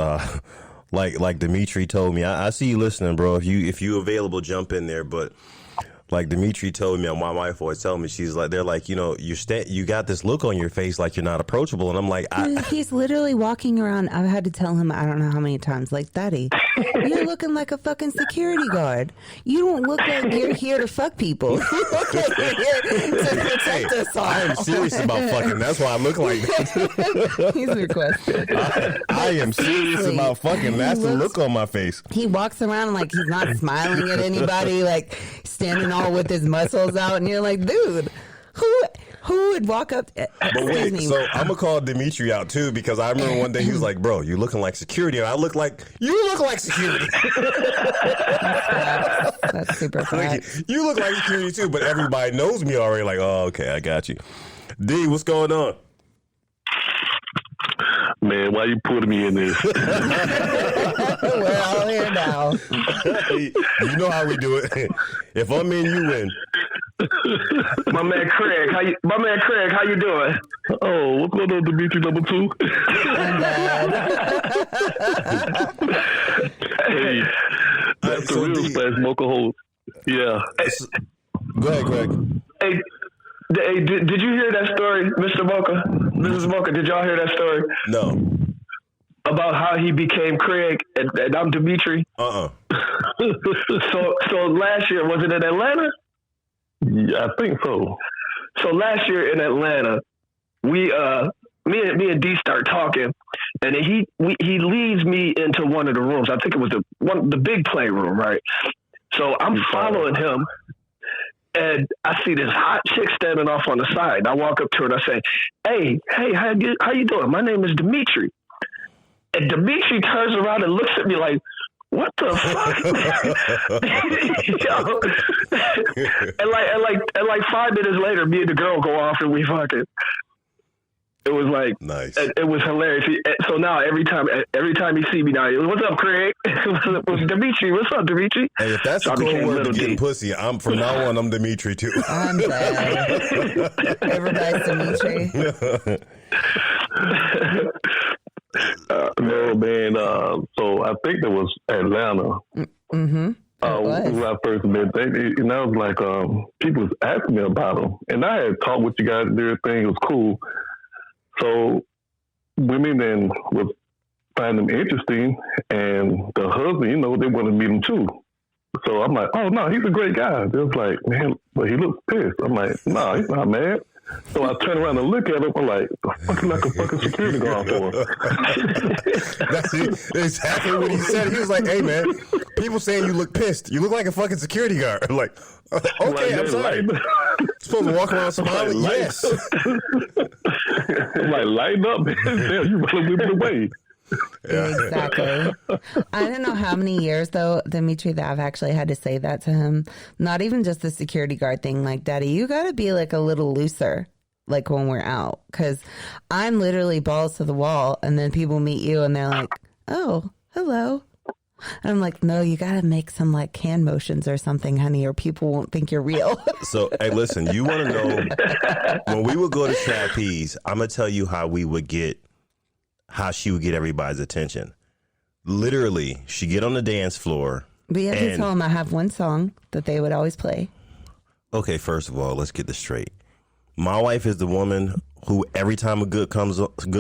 like Dimitri told me, I see you listening, bro. If you available, jump in there. But Like Dimitri told me, and my wife always tells me, she's like, they're like, you know, you got this look on your face like you're not approachable. And I'm like, he's literally walking around. I've had to tell him, I don't know how many times, like, Daddy, you're looking like a fucking security guard. You don't look like you're here to fuck people. You look like you're here to protect us all. I am serious about fucking. That's why I look like that. He's requested. I am serious about fucking. That's the look on my face. He walks around like he's not smiling at anybody, like standing all with his muscles out, and you're like, dude, who would walk up? But wait, so I'm gonna call Dimitri out too, because I remember one day he was like, "Bro, you looking like security," and I look like security. That's super fun. You look like security too, but everybody knows me already. Like, oh, okay, I got you. D, what's going on? Man, why you putting me in this? We're all here now. You know how we do it. If I'm in, you win. My man Craig, how you doing? Oh, what's going on, Dimitri number 2? Hey, that's the real fast smoker host. Yeah. Go ahead, Craig. Hey, did you hear that story, Mr. Mocha? Mrs. Mocha, did y'all hear that story? No. About how he became Craig and I'm Dimitri? So last year, was it in Atlanta? Yeah, I think so. So last year in Atlanta, me and D start talking, and he leads me into one of the rooms. I think it was the big playroom, right? So I'm following him, and I see this hot chick standing off on the side. I walk up to her and I say, "Hey, how you doing? My name is Dimitri." And Dimitri turns around and looks at me like, "What the fuck?" and like 5 minutes later, me and the girl go off and we fucking. It was like nice. It was hilarious. So now every time he see me now, "What's up, Craig?" Dimitri, what's up, Dimitri? Hey, if that's a code word to getting pussy, from now on I'm Dimitri too. I'm glad. Everybody's Dimitri. No, man. So I think that was Atlanta. Mm-hmm. When I first met them, and I was like, people was asking me about them, and I had talked with you guys and everything. It was cool. So women then would find them interesting, and the husband, you know, they wanted to meet him too. So I'm like, "Oh no, he's a great guy." They was like, "Man, but he looks pissed." I'm like, "No, he's not mad." So I turn around and look at him. I'm like, "The fuck like a fucking security guard for?" That's exactly what he said. He was like, "Hey man, people saying you look pissed. You look like a fucking security guard." I'm like, okay, I'm sorry. Supposed to walk around smiling? Yes. I'm like, lighten up, man. Damn, you better move it away. Yeah. Exactly. I don't know how many years, though, Dimitri, that I've actually had to say that to him. Not even just the security guard thing. Like, Daddy, you got to be like a little looser, like when we're out. Because I'm literally balls to the wall. And then people meet you and they're like, "Oh, hello." And I'm like, "No, you got to make some like hand motions or something, honey, or people won't think you're real." So, hey, listen, you want to know, when we would go to trapeze, I'm going to tell you how she would get everybody's attention. Literally, she'd get on the dance floor. But you have to tell them I have one song that they would always play. Okay, first of all, let's get this straight. My wife is the woman who every time a good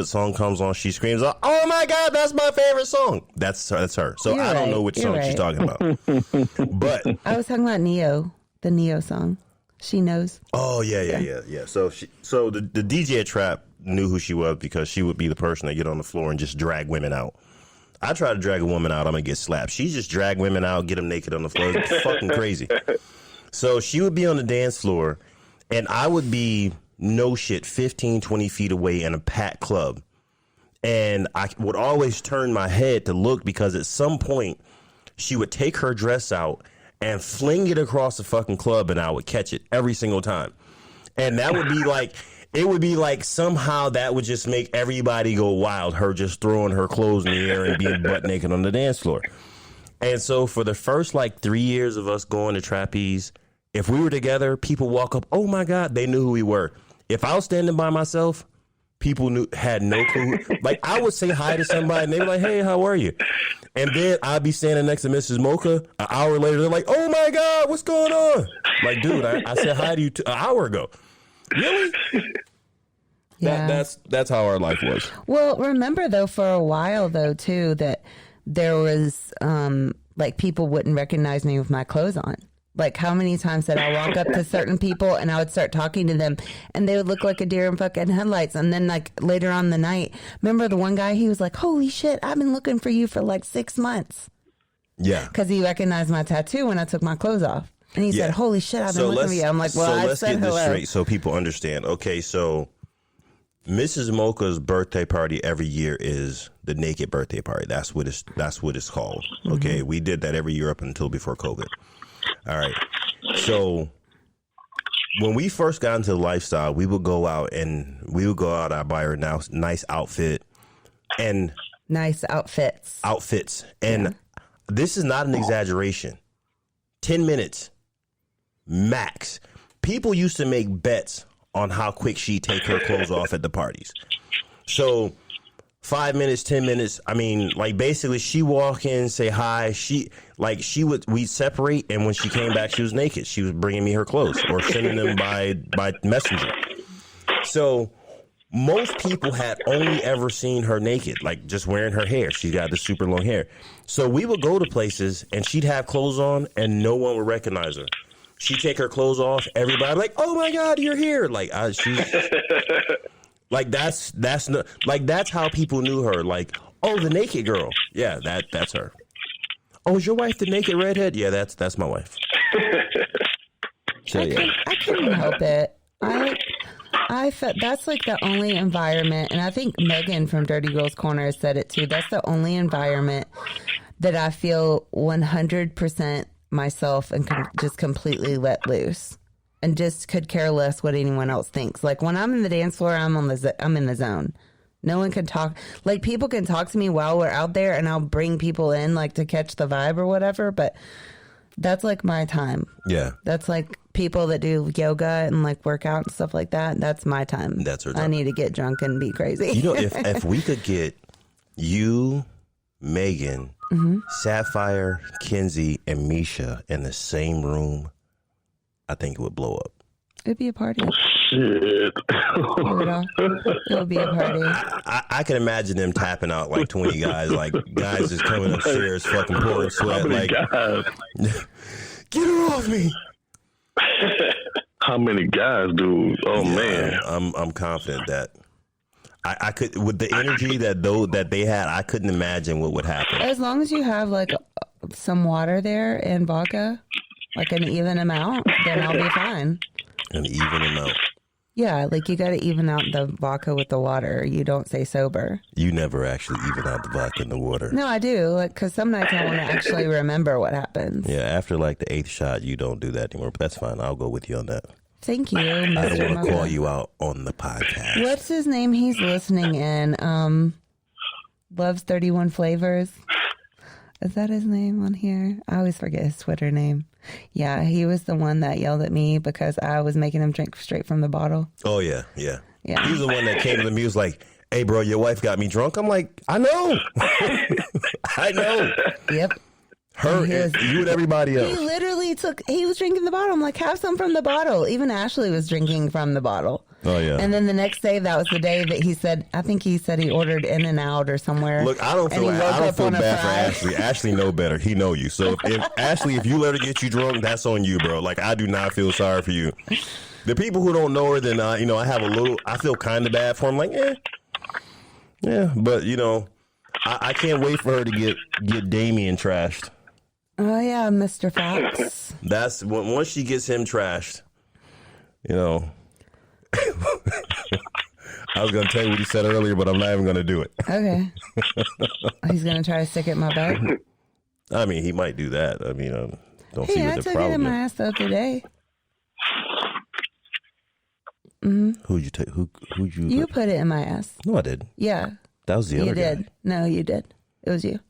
song comes on, she screams, "Oh my God, that's my favorite song." That's her. So I don't know which song she's talking about. But I was talking about Neo, the Neo song. She knows. Oh yeah. So the DJ at Trap knew who she was because she would be the person that get on the floor and just drag women out. I try to drag a woman out, I'm gonna get slapped. She just drag women out, get them naked on the floor. It's fucking crazy. So she would be on the dance floor, and I would be, no shit, 15, 20 feet away in a packed club. And I would always turn my head to look because at some point she would take her dress out and fling it across the fucking club, and I would catch it every single time. And that would be like, it would be like somehow that would just make everybody go wild, her just throwing her clothes in the air and being butt naked on the dance floor. And so for the first like 3 years of us going to trapeze, if we were together, people walk up, "Oh my God," they knew who we were. If I was standing by myself, people had no clue. Like, I would say hi to somebody and they were like, hey, how are you? And then I'd be standing next to Mrs. Mocha. An hour later, they're like, oh my God, what's going on? Like, dude, I said hi to you an hour ago. Really? Yeah. That's how our life was. Well, remember though, for a while though too, that there was like people wouldn't recognize me with my clothes on. Like, how many times did I walk up to certain people and I would start talking to them and they would look like a deer in fucking headlights. And then like later on in the night, remember the one guy, he was like, holy shit, I've been looking for you for like 6 months. Yeah. Because he recognized my tattoo when I took my clothes off. And he said, holy shit, I've been looking for you. I'm like, well, I said hello. So let's get this straight so people understand. Okay, so Mrs. Mocha's birthday party every year is the naked birthday party. That's what it's called. Okay, we did that every year up until before COVID. All right. So when we first got into the lifestyle, we would go out. I'd buy her nice outfit and nice outfits. And this is not an exaggeration. 10 minutes max. People used to make bets on how quick she'd take her clothes off at the parties. So 5 minutes, 10 minutes. I mean, like, basically she walk in, say hi. We'd separate. And when she came back, she was naked. She was bringing me her clothes or sending them by messenger. So most people had only ever seen her naked, like just wearing her hair. She got the super long hair. So we would go to places and she'd have clothes on and no one would recognize her. She'd take her clothes off. Everybody like, oh my God, you're here. Like, she's like, that's how people knew her. Like, oh, the naked girl. Yeah, that's her. Oh, is your wife the naked redhead? Yeah, that's my wife. So, I couldn't help it. I felt that's like the only environment, and I think Megan from Dirty Girls Corner said it too. That's the only environment that I feel 100% myself and just completely let loose, and just could care less what anyone else thinks. Like, when I'm in the dance floor, I'm in the zone. No one can talk. Like, people can talk to me while we're out there, and I'll bring people in like to catch the vibe or whatever. But that's like my time. Yeah, that's like people that do yoga and like work out and stuff like that. That's my time. That's her time. I need to get drunk and be crazy. You know, if we could get you, Megan, Sapphire, Kenzie, and Misha in the same room, I think it would blow up. It'd be a party. Shit. It would be a party. I can imagine them tapping out like 20 guys, like guys just coming upstairs, fucking pouring sweat, like, get her off me. How many guys, dude? Oh man, I'm confident that I could, with the energy that they had, I couldn't imagine what would happen. As long as you have like some water there and vodka, like an even amount, then I'll be fine. An even amount. Yeah, like you got to even out the vodka with the water. You don't stay sober. You never actually even out the vodka in the water. No, I do. Like, because some nights I want to actually remember what happens. Yeah, after like the 8th shot, you don't do that anymore. But that's fine. I'll go with you on that. Thank you, Mr. I don't want to call you out on the podcast. What's his name? He's listening in. Loves 31 Flavors. Is that his name on here? I always forget his Twitter name. Yeah, he was the one that yelled at me because I was making him drink straight from the bottle. Oh, yeah. He was the one that came to me. He was like, hey, bro, your wife got me drunk. I'm like, I know. I know. Yep. Her, you and everybody else. He literally he was drinking the bottle. I'm like, have some from the bottle. Even Ashley was drinking from the bottle. Oh, yeah. And then the next day, that was the day that he said, I think he said he ordered In-N-Out or somewhere. Look, I don't feel bad for Ashley. Ashley know better. He know you. So if Ashley, if you let her get you drunk, that's on you, bro. Like, I do not feel sorry for you. The people who don't know her, then, I feel kind of bad for him. Like, yeah. But, I can't wait for her to get Damien trashed. Oh, yeah, Mr. Fox. That's once she gets him trashed, I was going to tell you what he said earlier, but I'm not even going to do it. Okay. He's going to try to stick it in my butt? I mean, he might do that. I mean, don't see what the problem is. I took it in my ass the other day. Mm-hmm. Who'd you take? Who'd you? You put it in my ass. No, I didn't. Yeah. That was the other guy. You did. No, you did. It was you.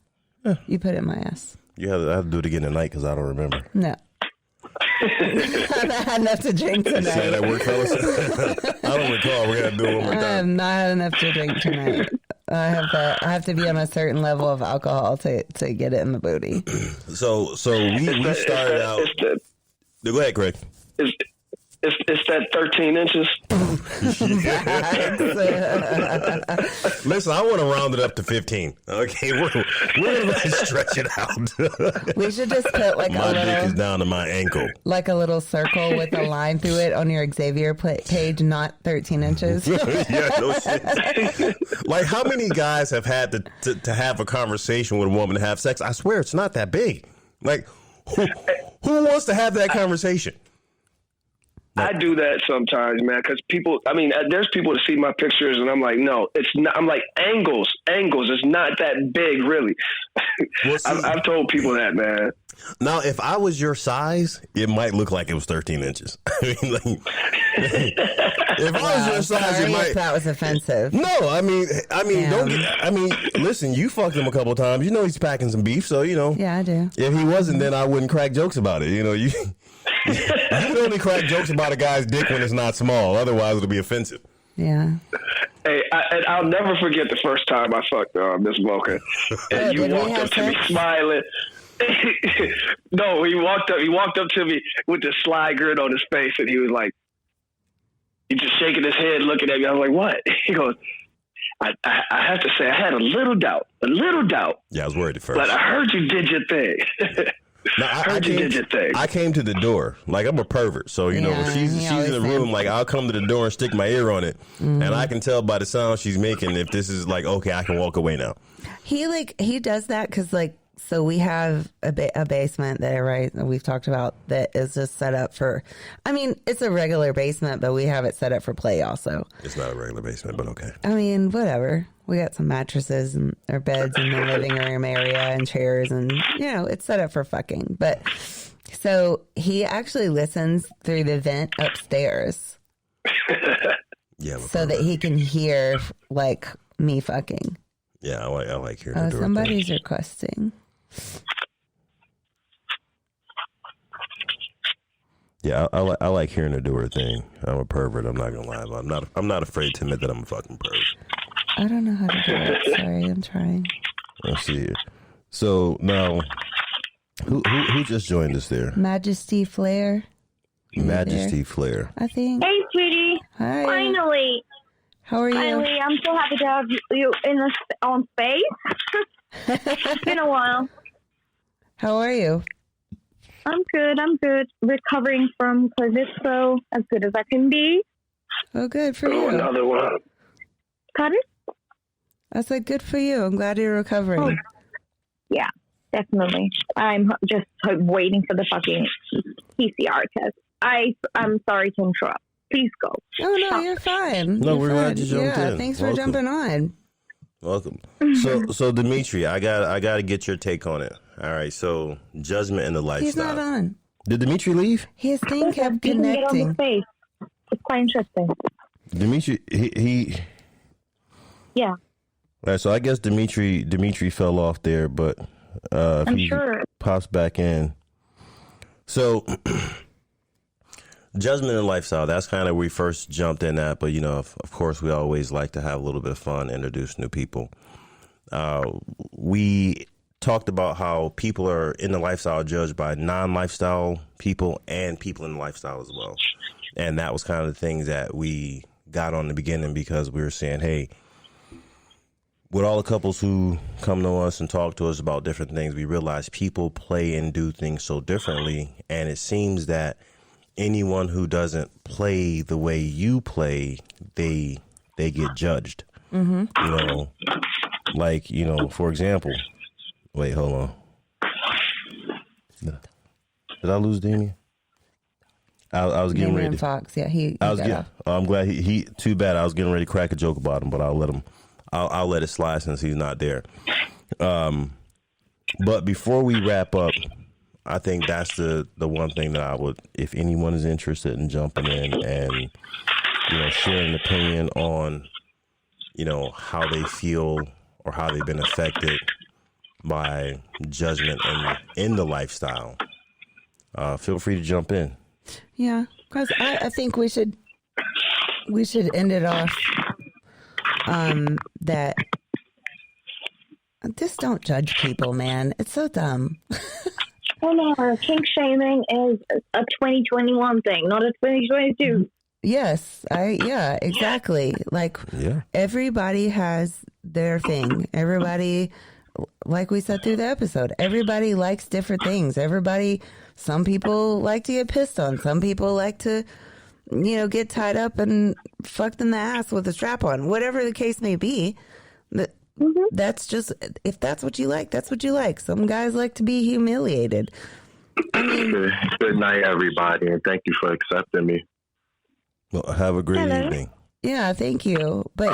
Yeah. You put it in my ass. I have to do it again tonight because I don't remember. No. haven't had enough to drink tonight. Say that word, fellas. I don't recall. We're gonna do it one more I have time. not had enough to drink tonight. I have to be on a certain level of alcohol to get it in the booty. So we started out. Go ahead, Craig. It's that 13 inches. Listen, I want to round it up to 15. Okay, we're gonna stretch it out. We should just put like my dick is down to my ankle, like a little circle with a line through it on your Xavier page, not 13 inches. Yeah, no shit. Like, how many guys have had to have a conversation with a woman to have sex? I swear it's not that big. Like, who wants to have that conversation? I do that sometimes, man, because there's people that see my pictures and I'm like, no, it's not. I'm like, angles. It's not that big, really. Well, see, I've told people that, man. Now, if I was your size, it might look like it was 13 inches. I mean, like, if I was your size, it might. If that was offensive. No, I mean, listen, you fucked him a couple of times. You know he's packing some beef, so, you know. Yeah, I do. If he wasn't, then I wouldn't crack jokes about it. You know, you can only crack jokes about a guy's dick when it's not small. Otherwise, it'll be offensive. Yeah. Hey, I'll never forget the first time I fucked Miss Mocha. And you walked up to me smiling. No, he walked up to me with the sly grin on his face, and he was like, he just shaking his head, looking at me. I was like, what? He goes, I have to say, I had a little doubt. Yeah, I was worried at first. But I heard you did your thing. No, I came to the door. Like, I'm a pervert. So, you know, when she's in the room, like, I'll come to the door and stick my ear on it. Mm-hmm. And I can tell by the sound she's making if this is like, okay, I can walk away now. He does that because, like, so we have a basement there, right? That we've talked about that is just set up for, I mean, it's a regular basement, but we have it set up for play also. It's not a regular basement, but okay. I mean, whatever. We got some mattresses and our beds in the living room area and chairs, and, you know, it's set up for fucking. But so he actually listens through the vent upstairs. Yeah. So that he can hear, like, me fucking. Yeah, I like hearing the door. Somebody's requesting. Yeah, I like hearing her do her thing. I'm a pervert. I'm not gonna lie, but I'm not afraid to admit that I'm a fucking pervert. I don't know how to do it. Sorry, I'm trying. Let's see here. So now, who just joined us there? Majesty Flair. Majesty Flair. I think. Hey, sweetie. Hi. Finally. How are you? Finally, I'm so happy to have you on space. It's been a while. How are you? I'm good. Recovering from COVID, as good as I can be. Oh, good for you. Another one. Pardon? I said, good for you. I'm glad you're recovering. Oh. Yeah, definitely. I'm just waiting for the fucking PCR test. I'm sorry to interrupt. Please go. Oh, no, you're fine. No, you're we're fine. glad you jumped in. Thanks for jumping on. Welcome. So Dimitri, I got to get your take on it. All right. So Judgment and the Lifestyle. He's not on. Did Dimitri leave? His thing kept Get on connecting. the space. It's quite interesting. Dimitri, he. Yeah. All right. So I guess Dimitri fell off there, but if I'm he sure. pops back in. So Judgment and Lifestyle, that's kind of where we first jumped in at. But, you know, of course, we always like to have a little bit of fun, introduce new people. We talked about how people are in the lifestyle judged by non-lifestyle people and people in the lifestyle as well. And that was kind of the things that we got on the beginning because we were saying, hey, with all the couples who come to us and talk to us about different things, we realize people play and do things so differently. And it seems that anyone who doesn't play the way you play, they get judged. Mm-hmm. You know, like, you know, for example, wait, hold on. Did I lose Damien? I was getting ready. Fox, yeah, he I'm glad he. Too bad. I was getting ready to crack a joke about him, but I'll let him. I'll let it slide since he's not there. But before we wrap up, I think that's the one thing that I would, if anyone is interested in jumping in and, you know, sharing an opinion on, you know, how they feel or how they've been affected by Judgment and in the lifestyle. feel free to jump in. Yeah, because I think we should end it off that just don't judge people, man. It's so dumb. Oh no, kink shaming is a 2021 thing, not a 2022. Yes, yeah, exactly. Like, everybody has their thing. Everybody, like we said through the episode, everybody likes different things. Some people like to get pissed on. Some people like to, get tied up and fucked in the ass with a strap on. Whatever the case may be, that's just, if that's what you like, that's what you like. Some guys like to be humiliated. I mean, good night, everybody, and thank you for accepting me. Well, have a great evening. Yeah, thank you. But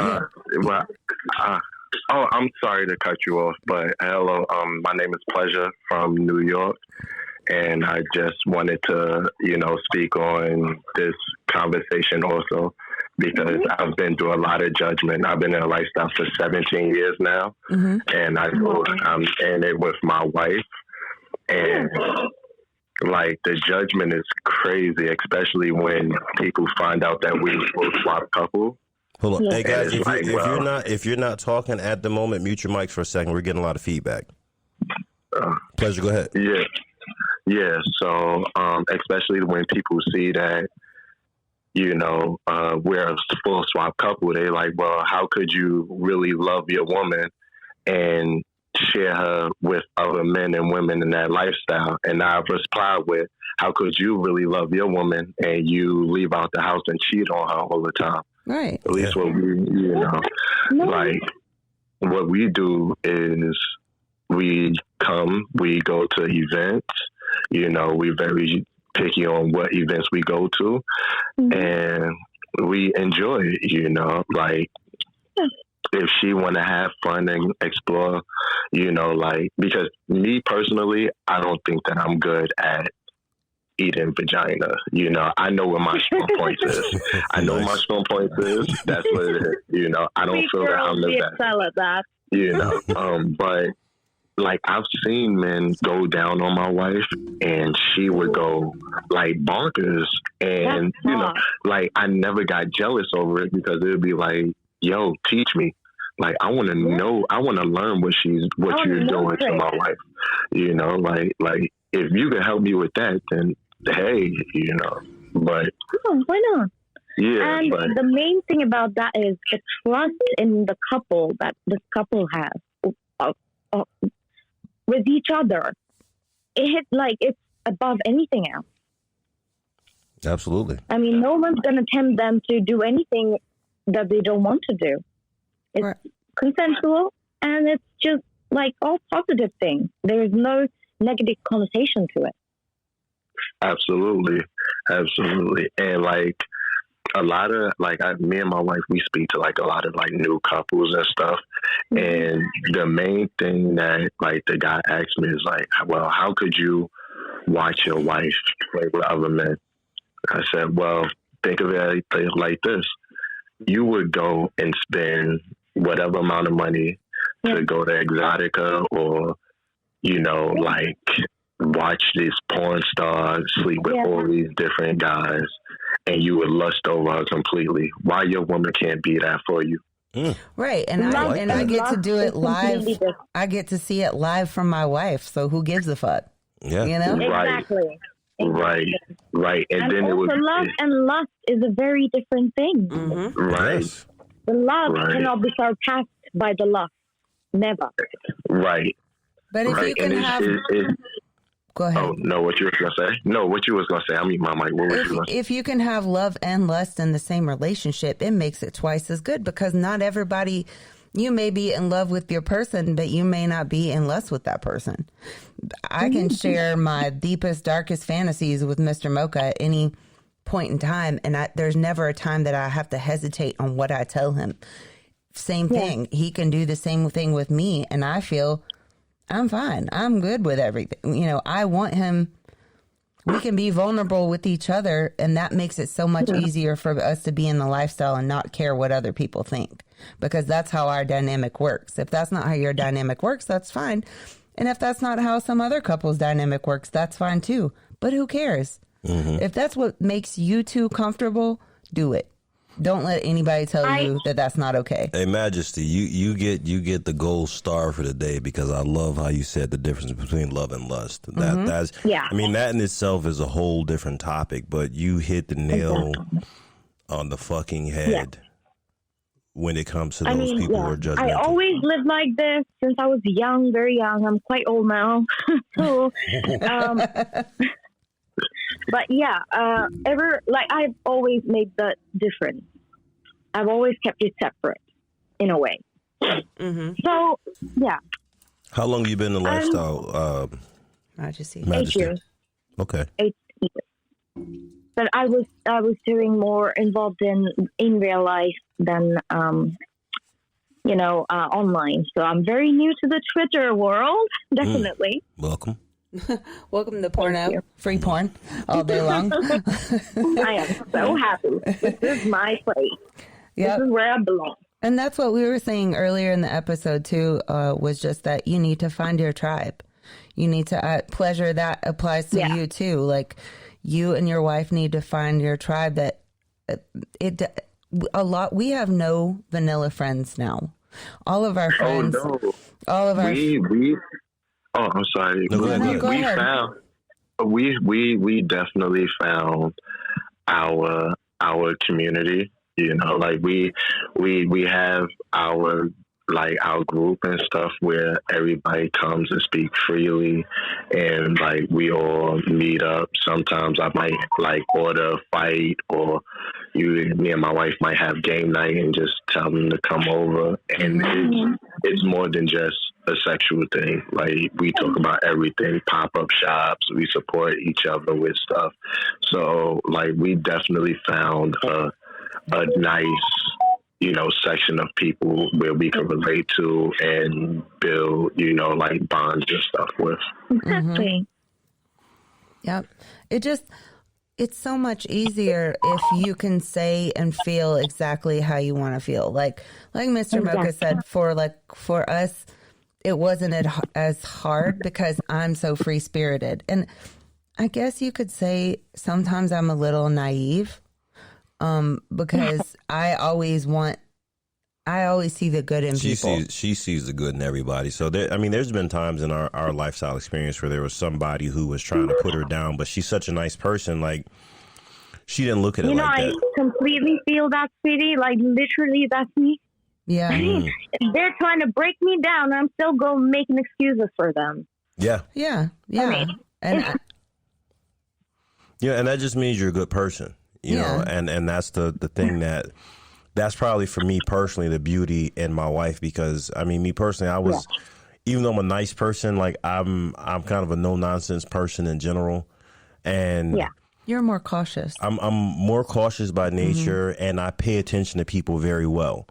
I'm sorry to cut you off, but hello, my name is Pleasure from New York, and I just wanted to, speak on this conversation also because I've been through a lot of judgment. I've been in a lifestyle for 17 years now, and I'm in it with my wife, and like the judgment is crazy, especially when people find out that we both swap couple. Hold on, hey guys, if you're not talking at the moment, mute your mics for a second. We're getting a lot of feedback. Pleasure, go ahead. Yeah. So, especially when people see that, we're a full swap couple, they like, well, how could you really love your woman and share her with other men and women in that lifestyle? And I've replied with, how could you really love your woman and you leave out the house and cheat on her all the time? Right. At least what we, like what we do is we go to events, we're very picky on what events we go to, and we enjoy it, like if she want to have fun and explore, because me personally, I don't think that I'm good at eating vagina. I know where my strong points is. I know my strong points is. That's what it is. I don't feel that I'm the best. Excel at that. But like I've seen men go down on my wife, and she would go like bonkers, and like I never got jealous over it because it would be like, yo, teach me. Like I want to know, I want to learn what you're doing to my wife. Like if you can help me with that, then hey, But why not? Yeah. And the main thing about that is the trust in the couple that this couple has with each other. It's above anything else. Absolutely. I mean, no one's going to tempt them to do anything that they don't want to do. It's consensual, and it's just like all positive things. There's no negative connotation to it. Absolutely. And like a lot of me and my wife, we speak to like a lot of like new couples and stuff. And the main thing that like the guy asked me is like, well, how could you watch your wife play with other men? I said, well, think of it like this. You would go and spend whatever amount of money to go to Exotica or, like watch these porn stars sleep with all these different guys, and you would lust over her completely. Why your woman can't be that for you? Right. And I get to do it live. I get to see it live from my wife. So who gives a fuck? Yeah. Exactly. Right. And then also, it was love and lust is a very different thing. Right. Yes. The love cannot be surpassed by the lust. Never. Right. But if you can have... Go ahead. Oh, no, what you was going to say? No, what you was going to say. I mean, my mic. What was you going to say? If you can have love and lust in the same relationship, it makes it twice as good because not everybody... You may be in love with your person, but you may not be in lust with that person. I can share my deepest, darkest fantasies with Mr. Mocha at any point in time, and there's never a time that I have to hesitate on what I tell him. Same thing. He can do the same thing with me, and I feel I'm fine. I'm good with everything. I want him. We can be vulnerable with each other, and that makes it so much easier for us to be in the lifestyle and not care what other people think, because that's how our dynamic works. If that's not how your dynamic works, that's fine. And if that's not how some other couple's dynamic works, that's fine too. But who cares? If that's what makes you two comfortable, do it. Don't let anybody tell you that that's not okay. Hey, Majesty, you get the gold star for the day because I love how you said the difference between love and lust. That's I mean, that in itself is a whole different topic, but you hit the nail on the fucking head when it comes to those people who are judgmental. I always lived like this since I was young, very young. I'm quite old now, so. But I've always made the difference. I've always kept it separate, in a way. So, yeah. How long have you been in the lifestyle, Majesty? 8 years. Okay. 8 years. But I was doing more involved in real life than online. So I'm very new to the Twitter world. Definitely. Welcome. Welcome to porno, free porn all day long. I am so happy. This is my place. This is where I belong. And that's what we were saying earlier in the episode too, was just that you need to find your tribe. You need to pleasure that applies to you too. Like you and your wife need to find your tribe that we have no vanilla friends now. All of our friends, Oh, I'm sorry. No, go ahead. We definitely found our community. You know, like we have our group and stuff where everybody comes and speak freely, and like we all meet up. Sometimes I might order a fight, or me and my wife might have game night and just tell them to come over. And it's more than just a sexual thing. Like we talk about everything, pop-up shops, we support each other with stuff. So like we definitely found a nice, section of people where we can relate to and build, bonds and stuff with. Exactly. Yep. It's so much easier if you can say and feel exactly how you want to feel. Like Mr. Mocha said, for us, it wasn't as hard because I'm so free spirited. And I guess you could say sometimes I'm a little naive, because I always see the good in people. She sees the good in everybody. So there's been times in our lifestyle experience where there was somebody who was trying to put her down, but she's such a nice person. Like she didn't look at it like that. I completely feel that, sweetie. Like literally, that's me. Yeah. If they're trying to break me down, I'm still going making excuses for them. Yeah. Yeah. And that just means you're a good person, you know, and that's the thing that's probably for me personally, the beauty in my wife, because I mean, me personally, even though I'm a nice person, like I'm kind of a no nonsense person in general. And you're more cautious. I'm more cautious by nature, and I pay attention to people very well.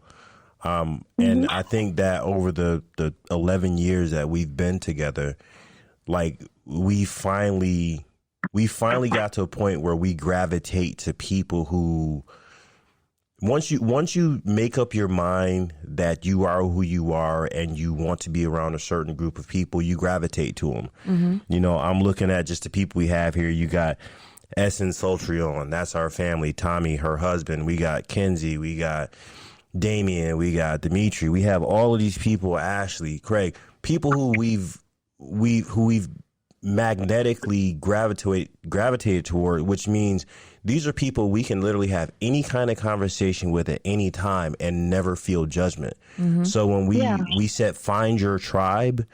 And I think that over the 11 years that we've been together, like we finally got to a point where we gravitate to people who, once you make up your mind that you are who you are and you want to be around a certain group of people, you gravitate to them. You know, I'm looking at just the people we have here. You got Essence Sultrion, that's our family. Tommy, her husband. We got Kenzie. We got Damien, we got Dimitri, we have all of these people, Ashley, Craig, people who we've magnetically gravitated toward, which means these are people we can literally have any kind of conversation with at any time and never feel judgment. So when we said find your tribe,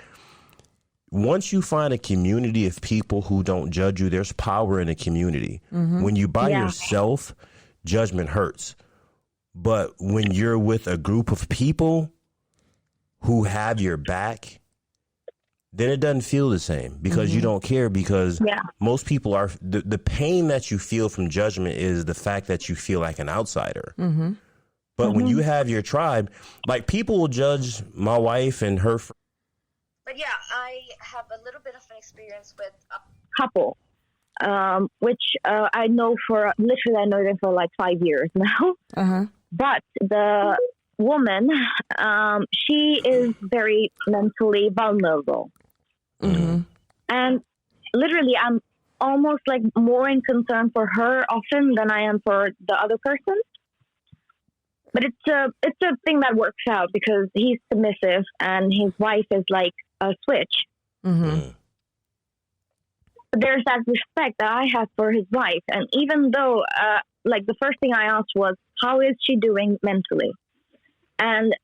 once you find a community of people who don't judge you, there's power in a community. When you by yourself, judgment hurts. But when you're with a group of people who have your back, then it doesn't feel the same because you don't care, because most people are the pain that you feel from judgment is the fact that you feel like an outsider. But when you have your tribe, like people will judge my wife and her. But yeah, I have a little bit of an experience with a couple, which I know I know them for like 5 years now. But the woman, she is very mentally vulnerable. And literally, I'm almost like more in concern for her often than I am for the other person. But it's a thing that works out because he's submissive and his wife is like a switch. Mm-hmm. There's that respect that I have for his wife. And even though, like the first thing I asked was, how is she doing mentally? And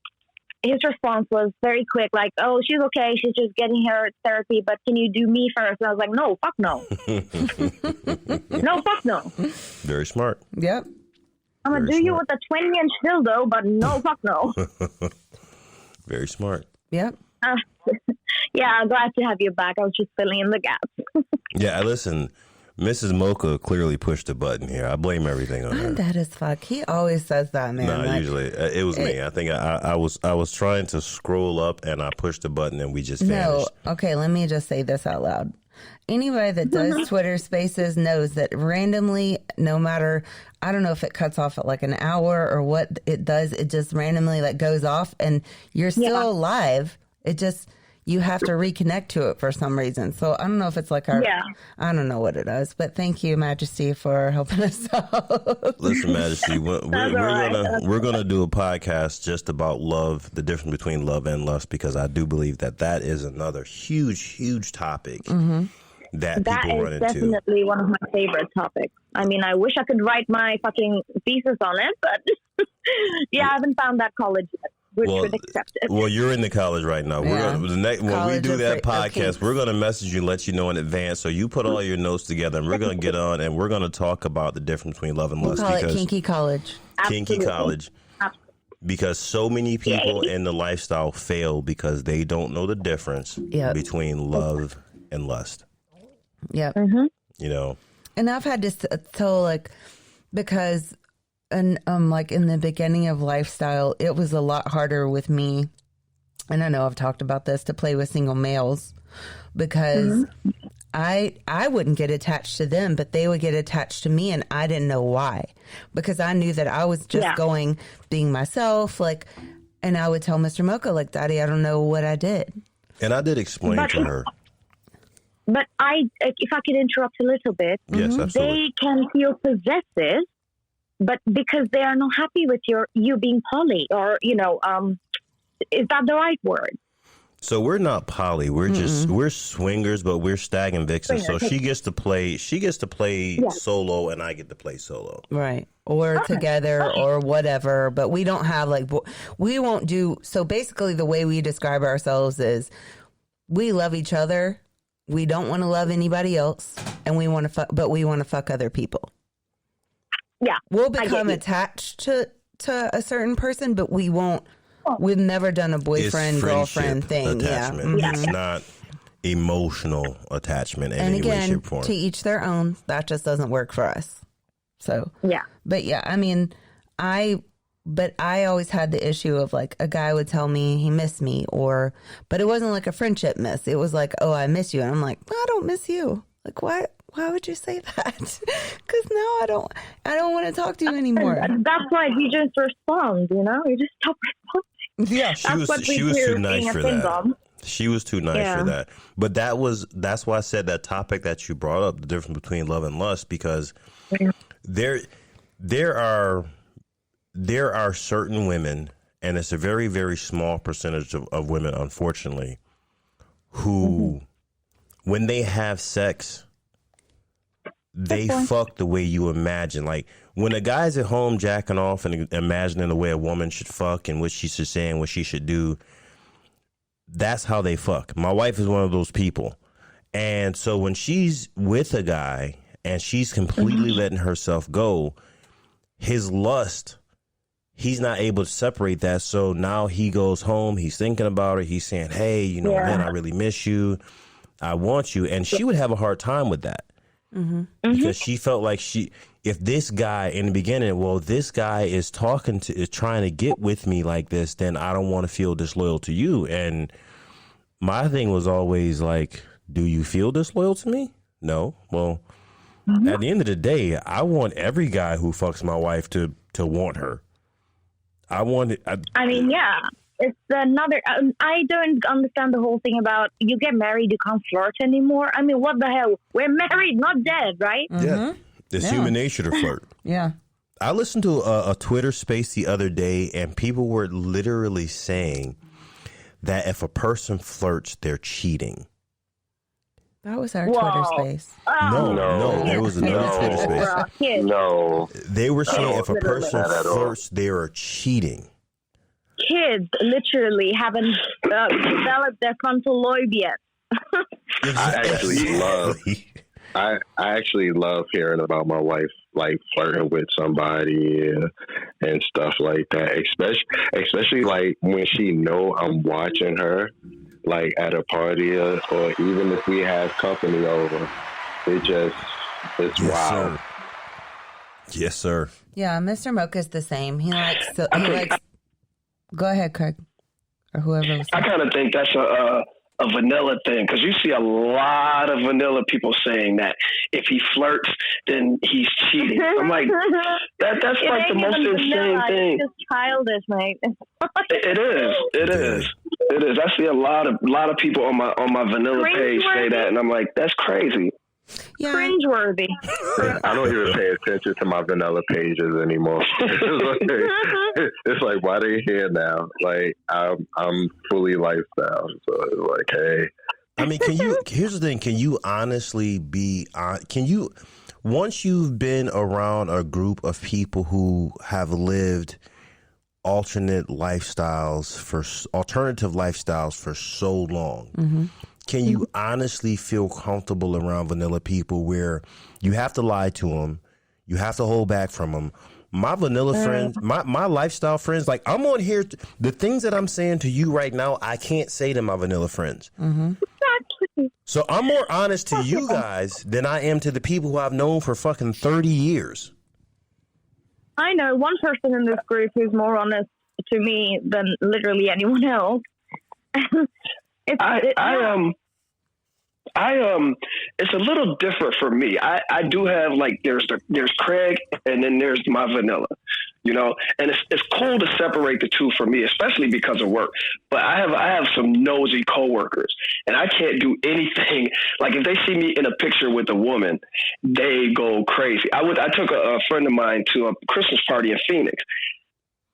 his response was very quick, like, oh, she's okay. She's just getting her therapy, but can you do me first? And I was like, no, fuck no. No, fuck no. Very smart. Yep. I'm going to do you with a 20-inch dildo, but no, fuck no. Very smart. Yep. Yeah, I'm glad to have you back. I was just filling in the gaps. Yeah, listen, Mrs. Mocha clearly pushed the button here. I blame everything on her. I'm dead as fuck. He always says that, man. No, like, usually it was me. I think I was trying to scroll up and I pushed the button and we just vanished. No, okay, let me just say this out loud. Anybody that does Twitter Spaces knows that randomly, no matter, I don't know if it cuts off at like an hour or what it does, it just randomly like goes off and you're still live. It just, you have to reconnect to it for some reason. So I don't know if it's like our, I don't know what it is, but thank you, Majesty, for helping us out. Listen, Majesty, we're gonna do a podcast just about love, the difference between love and lust, because I do believe that is another huge topic that people run into. That is definitely one of my favorite topics. I mean, I wish I could write my fucking thesis on it, but I haven't found that college yet. Would accept it. Well, you're in the college right now. We're gonna, when we do that podcast, we're going to message you and let you know in advance. So you put all your notes together, and we're going to get on, and we're going to talk about the difference between love and lust. Call it Kinky College. Kinky College. Absolutely. Because so many people in the lifestyle fail because they don't know the difference between love and lust. Yep. You know. And I've had to tell, like, because... And like in the beginning of lifestyle, it was a lot harder with me. And I know I've talked about this, to play with single males because I wouldn't get attached to them, but they would get attached to me. And I didn't know why, because I knew that I was just being myself. Like, and I would tell Mr. Mocha, like, Daddy, I don't know what I did. And I did explain to her. But if I could interrupt a little bit, yes, absolutely. They can feel possessive. But because they are not happy with you being poly, or, you know, is that the right word? So we're not poly. We're just, we're swingers, but we're stag and vixen. So she gets to play solo and I get to play solo. Right. Or together or whatever. But we don't have like, we won't do. So basically the way we describe ourselves is we love each other. We don't want to love anybody else. And we want to fuck, but we want to fuck other people. Yeah. We'll become attached to a certain person, but we won't. We've never done a boyfriend, girlfriend thing. Attachment. Yeah. It's not emotional attachment in any way, shape, or form. To each their own. That just doesn't work for us. So, But yeah, I mean, I always had the issue of like a guy would tell me he missed me, but it wasn't like a friendship miss. It was like, oh, I miss you. And I'm like, I don't miss you. Like, what? Why would you say that? Because now I don't want to talk to you anymore. That's why you just respond, you know? You just stop responding. Yeah, she was too nice for that. She was too nice for that. But that's why I said that topic that you brought up, the difference between love and lust, because there are certain women, and it's a very, very small percentage of women, unfortunately, who when they have sex, they fuck the way you imagine. Like when a guy's at home jacking off and imagining the way a woman should fuck and what she should say and what she should do, that's how they fuck. My wife is one of those people. And so when she's with a guy and she's completely letting herself go, his lust, he's not able to separate that. So now he goes home, he's thinking about her, he's saying, hey, you know, man, I really miss you. I want you. And she would have a hard time with that. Because she felt like if this guy in the beginning, this guy is trying to get with me like this, then I don't want to feel disloyal to you. And my thing was always like, do you feel disloyal to me? No. Well, at the end of the day, I want every guy who fucks my wife to want her. I want it. it's another. I don't understand the whole thing about you get married, you can't flirt anymore. I mean, what the hell? We're married, not dead, right? Mm-hmm. Yeah, it's human nature to flirt. Yeah. I listened to a Twitter space the other day, and people were literally saying that if a person flirts, they're cheating. That was our Twitter space. No, there was another Twitter space. No. They were saying if a person flirts, they are cheating. Kids literally haven't developed their frontal lobe yet. I actually love hearing about my wife like flirting with somebody and stuff like that. Especially like when she know I'm watching her, like at a party or even if we have company over. It's wild. Sir. Yes, sir. Yeah, Mr. Mocha's the same. He likes. Go ahead, Craig, or whoever. I kind of think that's a vanilla thing, because you see a lot of vanilla people saying that if he flirts, then he's cheating. I'm like, that's like the most insane thing. It's just childish, mate. It is. I see a lot of people on my vanilla page say that, and I'm like, that's crazy. Yeah. Cringeworthy. I don't even pay attention to my vanilla pages anymore. It's like, why they here now? Like, I'm fully lifestyle, so it's like, hey. I mean, here's the thing. Can you honestly once you've been around a group of people who have lived alternative lifestyles for so long, mm-hmm. can you honestly feel comfortable around vanilla people where you have to lie to them, you have to hold back from them? My vanilla friends, my lifestyle friends, like I'm on here, the things that I'm saying to you right now, I can't say to my vanilla friends. Mm-hmm. So I'm more honest to you guys than I am to the people who I've known for fucking 30 years. I know one person in this group who's more honest to me than literally anyone else. It's a little different for me. I do have, like, there's Craig and then there's my vanilla, and it's cool to separate the two for me, especially because of work. But I have some nosy coworkers, and I can't do anything. Like, if they see me in a picture with a woman, they go crazy. I took a friend of mine to a Christmas party in Phoenix.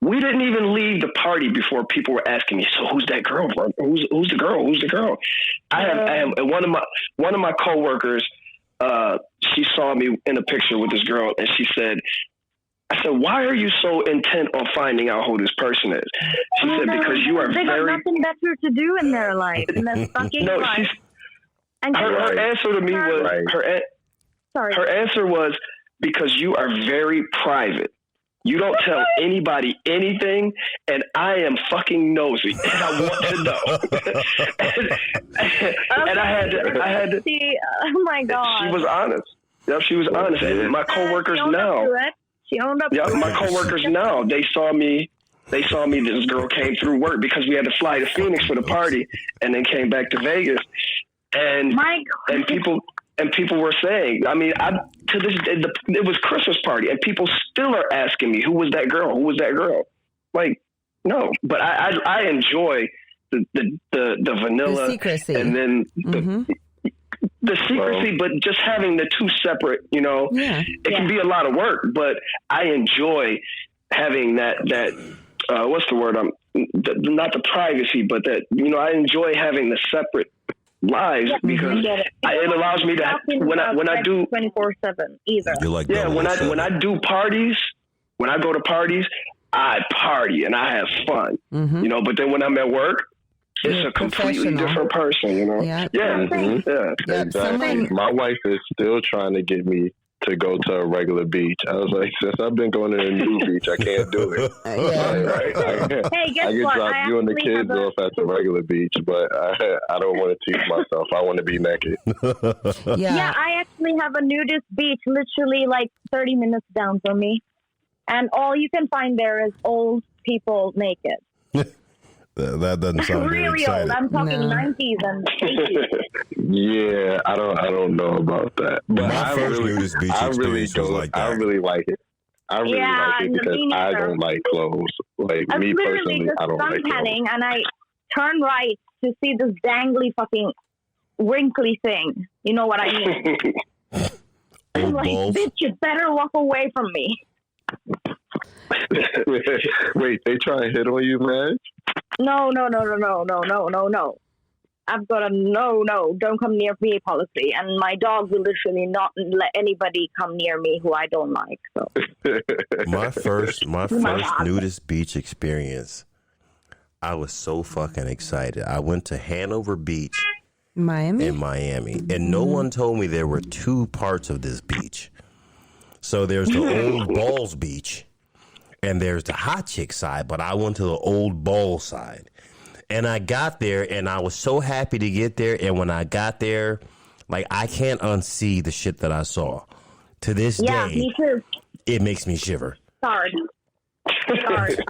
We didn't even leave the party before people were asking me, so who's that girl, bro? Who's the girl? Who's the girl? I have one of my coworkers, she saw me in a picture with this girl, and I said, why are you so intent on finding out who this person is? She said, because you are they got nothing better to do in their life than their fucking life. Her answer to me was, her answer was, because you are very private. You don't tell anybody anything, and I am fucking nosy, and I want to know. and I had to. Oh my God. She was honest. Yep, she was honest. And my coworkers now. She owned up. Yeah, my coworkers now. They saw me. This girl came through work because we had to fly to Phoenix for the party, and then came back to Vegas, and people were saying, I mean, to this day, it was Christmas party, and people still are asking me, who was that girl? Who was that girl? Like, no, but I enjoy the vanilla, the secrecy, and then the secrecy, but just having the two separate, it can be a lot of work, but I enjoy having that what's the word? Not the privacy, but that, I enjoy having the separate lives, because it allows me to, when I do 24/7 either. Like, when I do parties, when I go to parties, I party and I have fun, but then when I'm at work, it's a completely different person, Yeah. Exactly. My wife is still trying to get me to go to a regular beach. I was like, since I've been going to a new beach, I can't do it. Hey, guess I can what? drop you and the kids off at the regular beach, but I don't want to teach myself. I want to be naked. Yeah, I actually have a nudist beach literally like 30 minutes down from me. And all you can find there is old people naked. That doesn't sound really exciting. old. I'm talking 90s and 80s. Yeah, I don't know about that. But My first nudist beach experience was like that. I really like it. I really like it because I don't like clothes. Like me personally, I don't like clothes. And I turn right to see this dangly fucking wrinkly thing. You know what I mean? I'm like, bitch, you better walk away from me. Wait, they try to hit on you, man? No. I've got a no, don't come near me policy, and my dog will literally not let anybody come near me who I don't like. So my first nudist beach experience, I was so fucking excited. I went to Hanover Beach, Miami, and no one told me there were two parts of this beach. So there's the Old Balls Beach, and there's the hot chick side, but I went to the Old Balls side. And I got there, and I was so happy to get there. And when I got there, like, I can't unsee the shit that I saw. To this day, me too. It makes me shiver. Scarred.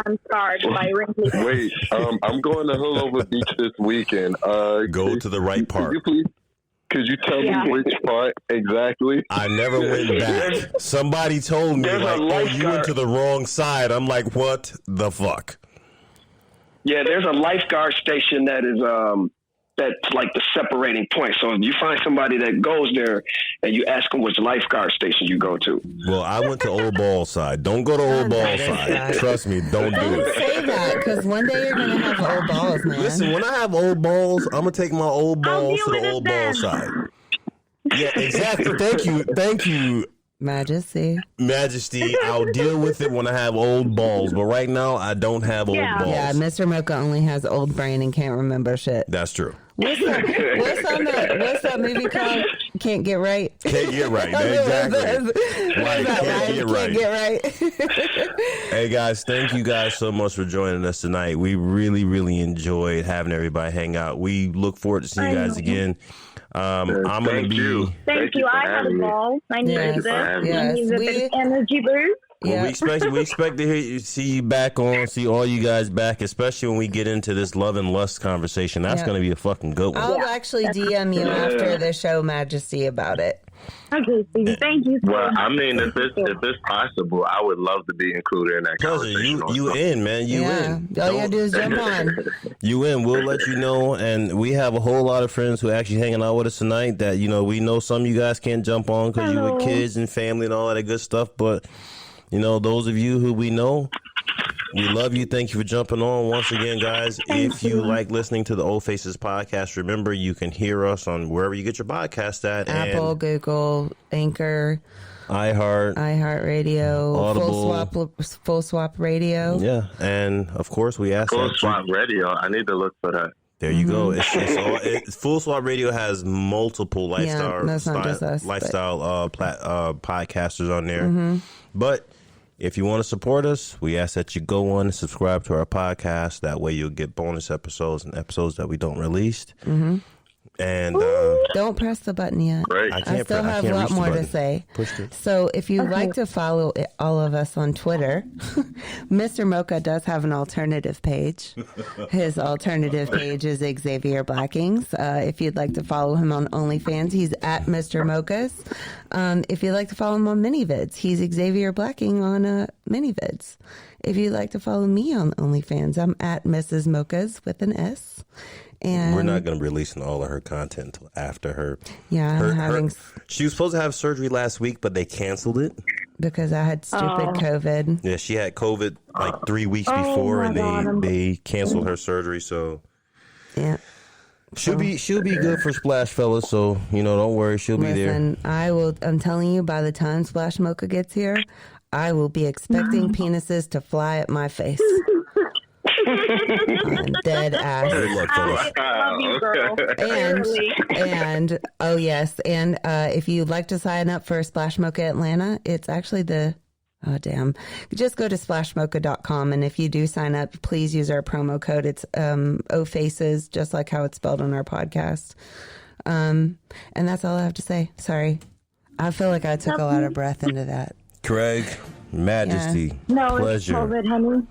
I'm scarred by wrinkly. Wait, I'm going to Hullover Beach this weekend. Go to the right part. Could you tell me which part exactly? I never went back. Somebody told me, like, oh, you went to the wrong side. I'm like, what the fuck? Yeah, there's a lifeguard station that is that's like the separating point. So if you find somebody that goes there and you ask them which lifeguard station you go to. Well, I went to Old Ball side. Don't go to Old Ball side. Trust me, don't do it. Say that, because one day you're gonna have old balls, man. Listen, when I have old balls, I'm gonna take my old balls to the Old Ball side. Yeah, exactly. Thank you. Majesty, I'll deal with it when I have old balls, but right now I don't have old balls. Yeah, Mr. Mocha only has old brain and can't remember shit. That's true. What's that movie called? Can't Get Right? Can't Get Right. Exactly. Can't Get Right. Hey guys, thank you guys so much for joining us tonight. We really, really enjoyed having everybody hang out. We look forward to seeing you guys again. I'm going to be... Thank you. I had a ball. I needed this. I needed a bit of energy boost. Well, we expect to see you back on, see all you guys back, especially when we get into this love and lust conversation. That's going to be a fucking good one. I'll actually DM you after the show, Majesty, about it. Okay, Stevie, thank you. Well, I mean, if it's possible, I would love to be included in that conversation. You in, man. You in. All you gotta do is jump on. You in. We'll let you know. And we have a whole lot of friends who are actually hanging out with us tonight that, you know, we know some of you guys can't jump on because you with kids and family and all that good stuff. But, you know, those of you who we know, we love you. Thank you for jumping on. Once again, guys, if you like listening to the Old Faces podcast, remember you can hear us on wherever you get your podcast at. Apple, Google, Anchor, iHeartRadio, Audible, Full Swap Radio. Yeah, and of course we ask Full Swap Radio. I need to look for that. There you go. Full Swap Radio has multiple lifestyle podcasters on there. But if you want to support us, we ask that you go on and subscribe to our podcast. That way you'll get bonus episodes and episodes that we don't release. And don't press the button yet. Right. I still have a lot more to say. So if you'd like to follow all of us on Twitter, Mr. Mocha does have an alternative page. His alternative page is Xavier Blackings. If you'd like to follow him on OnlyFans, he's at Mr. Mochas. If you'd like to follow him on Minivids, he's Xavier Blacking on Minivids. If you'd like to follow me on OnlyFans, I'm at Mrs. Mochas with an S. And we're not going to be releasing all of her content until after her. Yeah, she was supposed to have surgery last week, but they canceled it because I had stupid COVID. Yeah, she had COVID like 3 weeks before, and they canceled her surgery. So yeah, she'll be good for Splash Fellas. So don't worry, she'll be there. I'm telling you, by the time Splash Mocha gets here, I will be expecting penises to fly at my face. I'm dead ass. Love you, girl. And oh yes, and if you'd like to sign up for Splash Mocha Atlanta, it's actually just go to splashmocha.com, and if you do sign up, please use our promo code. It's OFaces, just like how it's spelled on our podcast. And that's all I have to say. Sorry, I feel like I took a lot of breath into that. Craig, Majesty, pleasure. It's COVID, honey.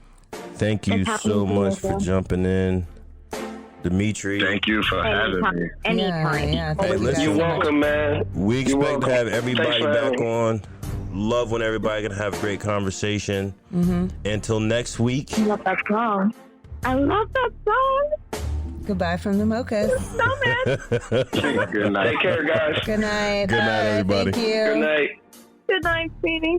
Thank you so much for jumping in. Dimitri. Thank you for having me. Anytime. Yeah, you're welcome, man. We expect to have everybody back on. Love when everybody can have a great conversation. Until next week. I love that song. I love that song. Goodbye from the Mochas. Good night. Take care, guys. Good night. Good night, everybody. Thank you. Good night. Good night, sweetie.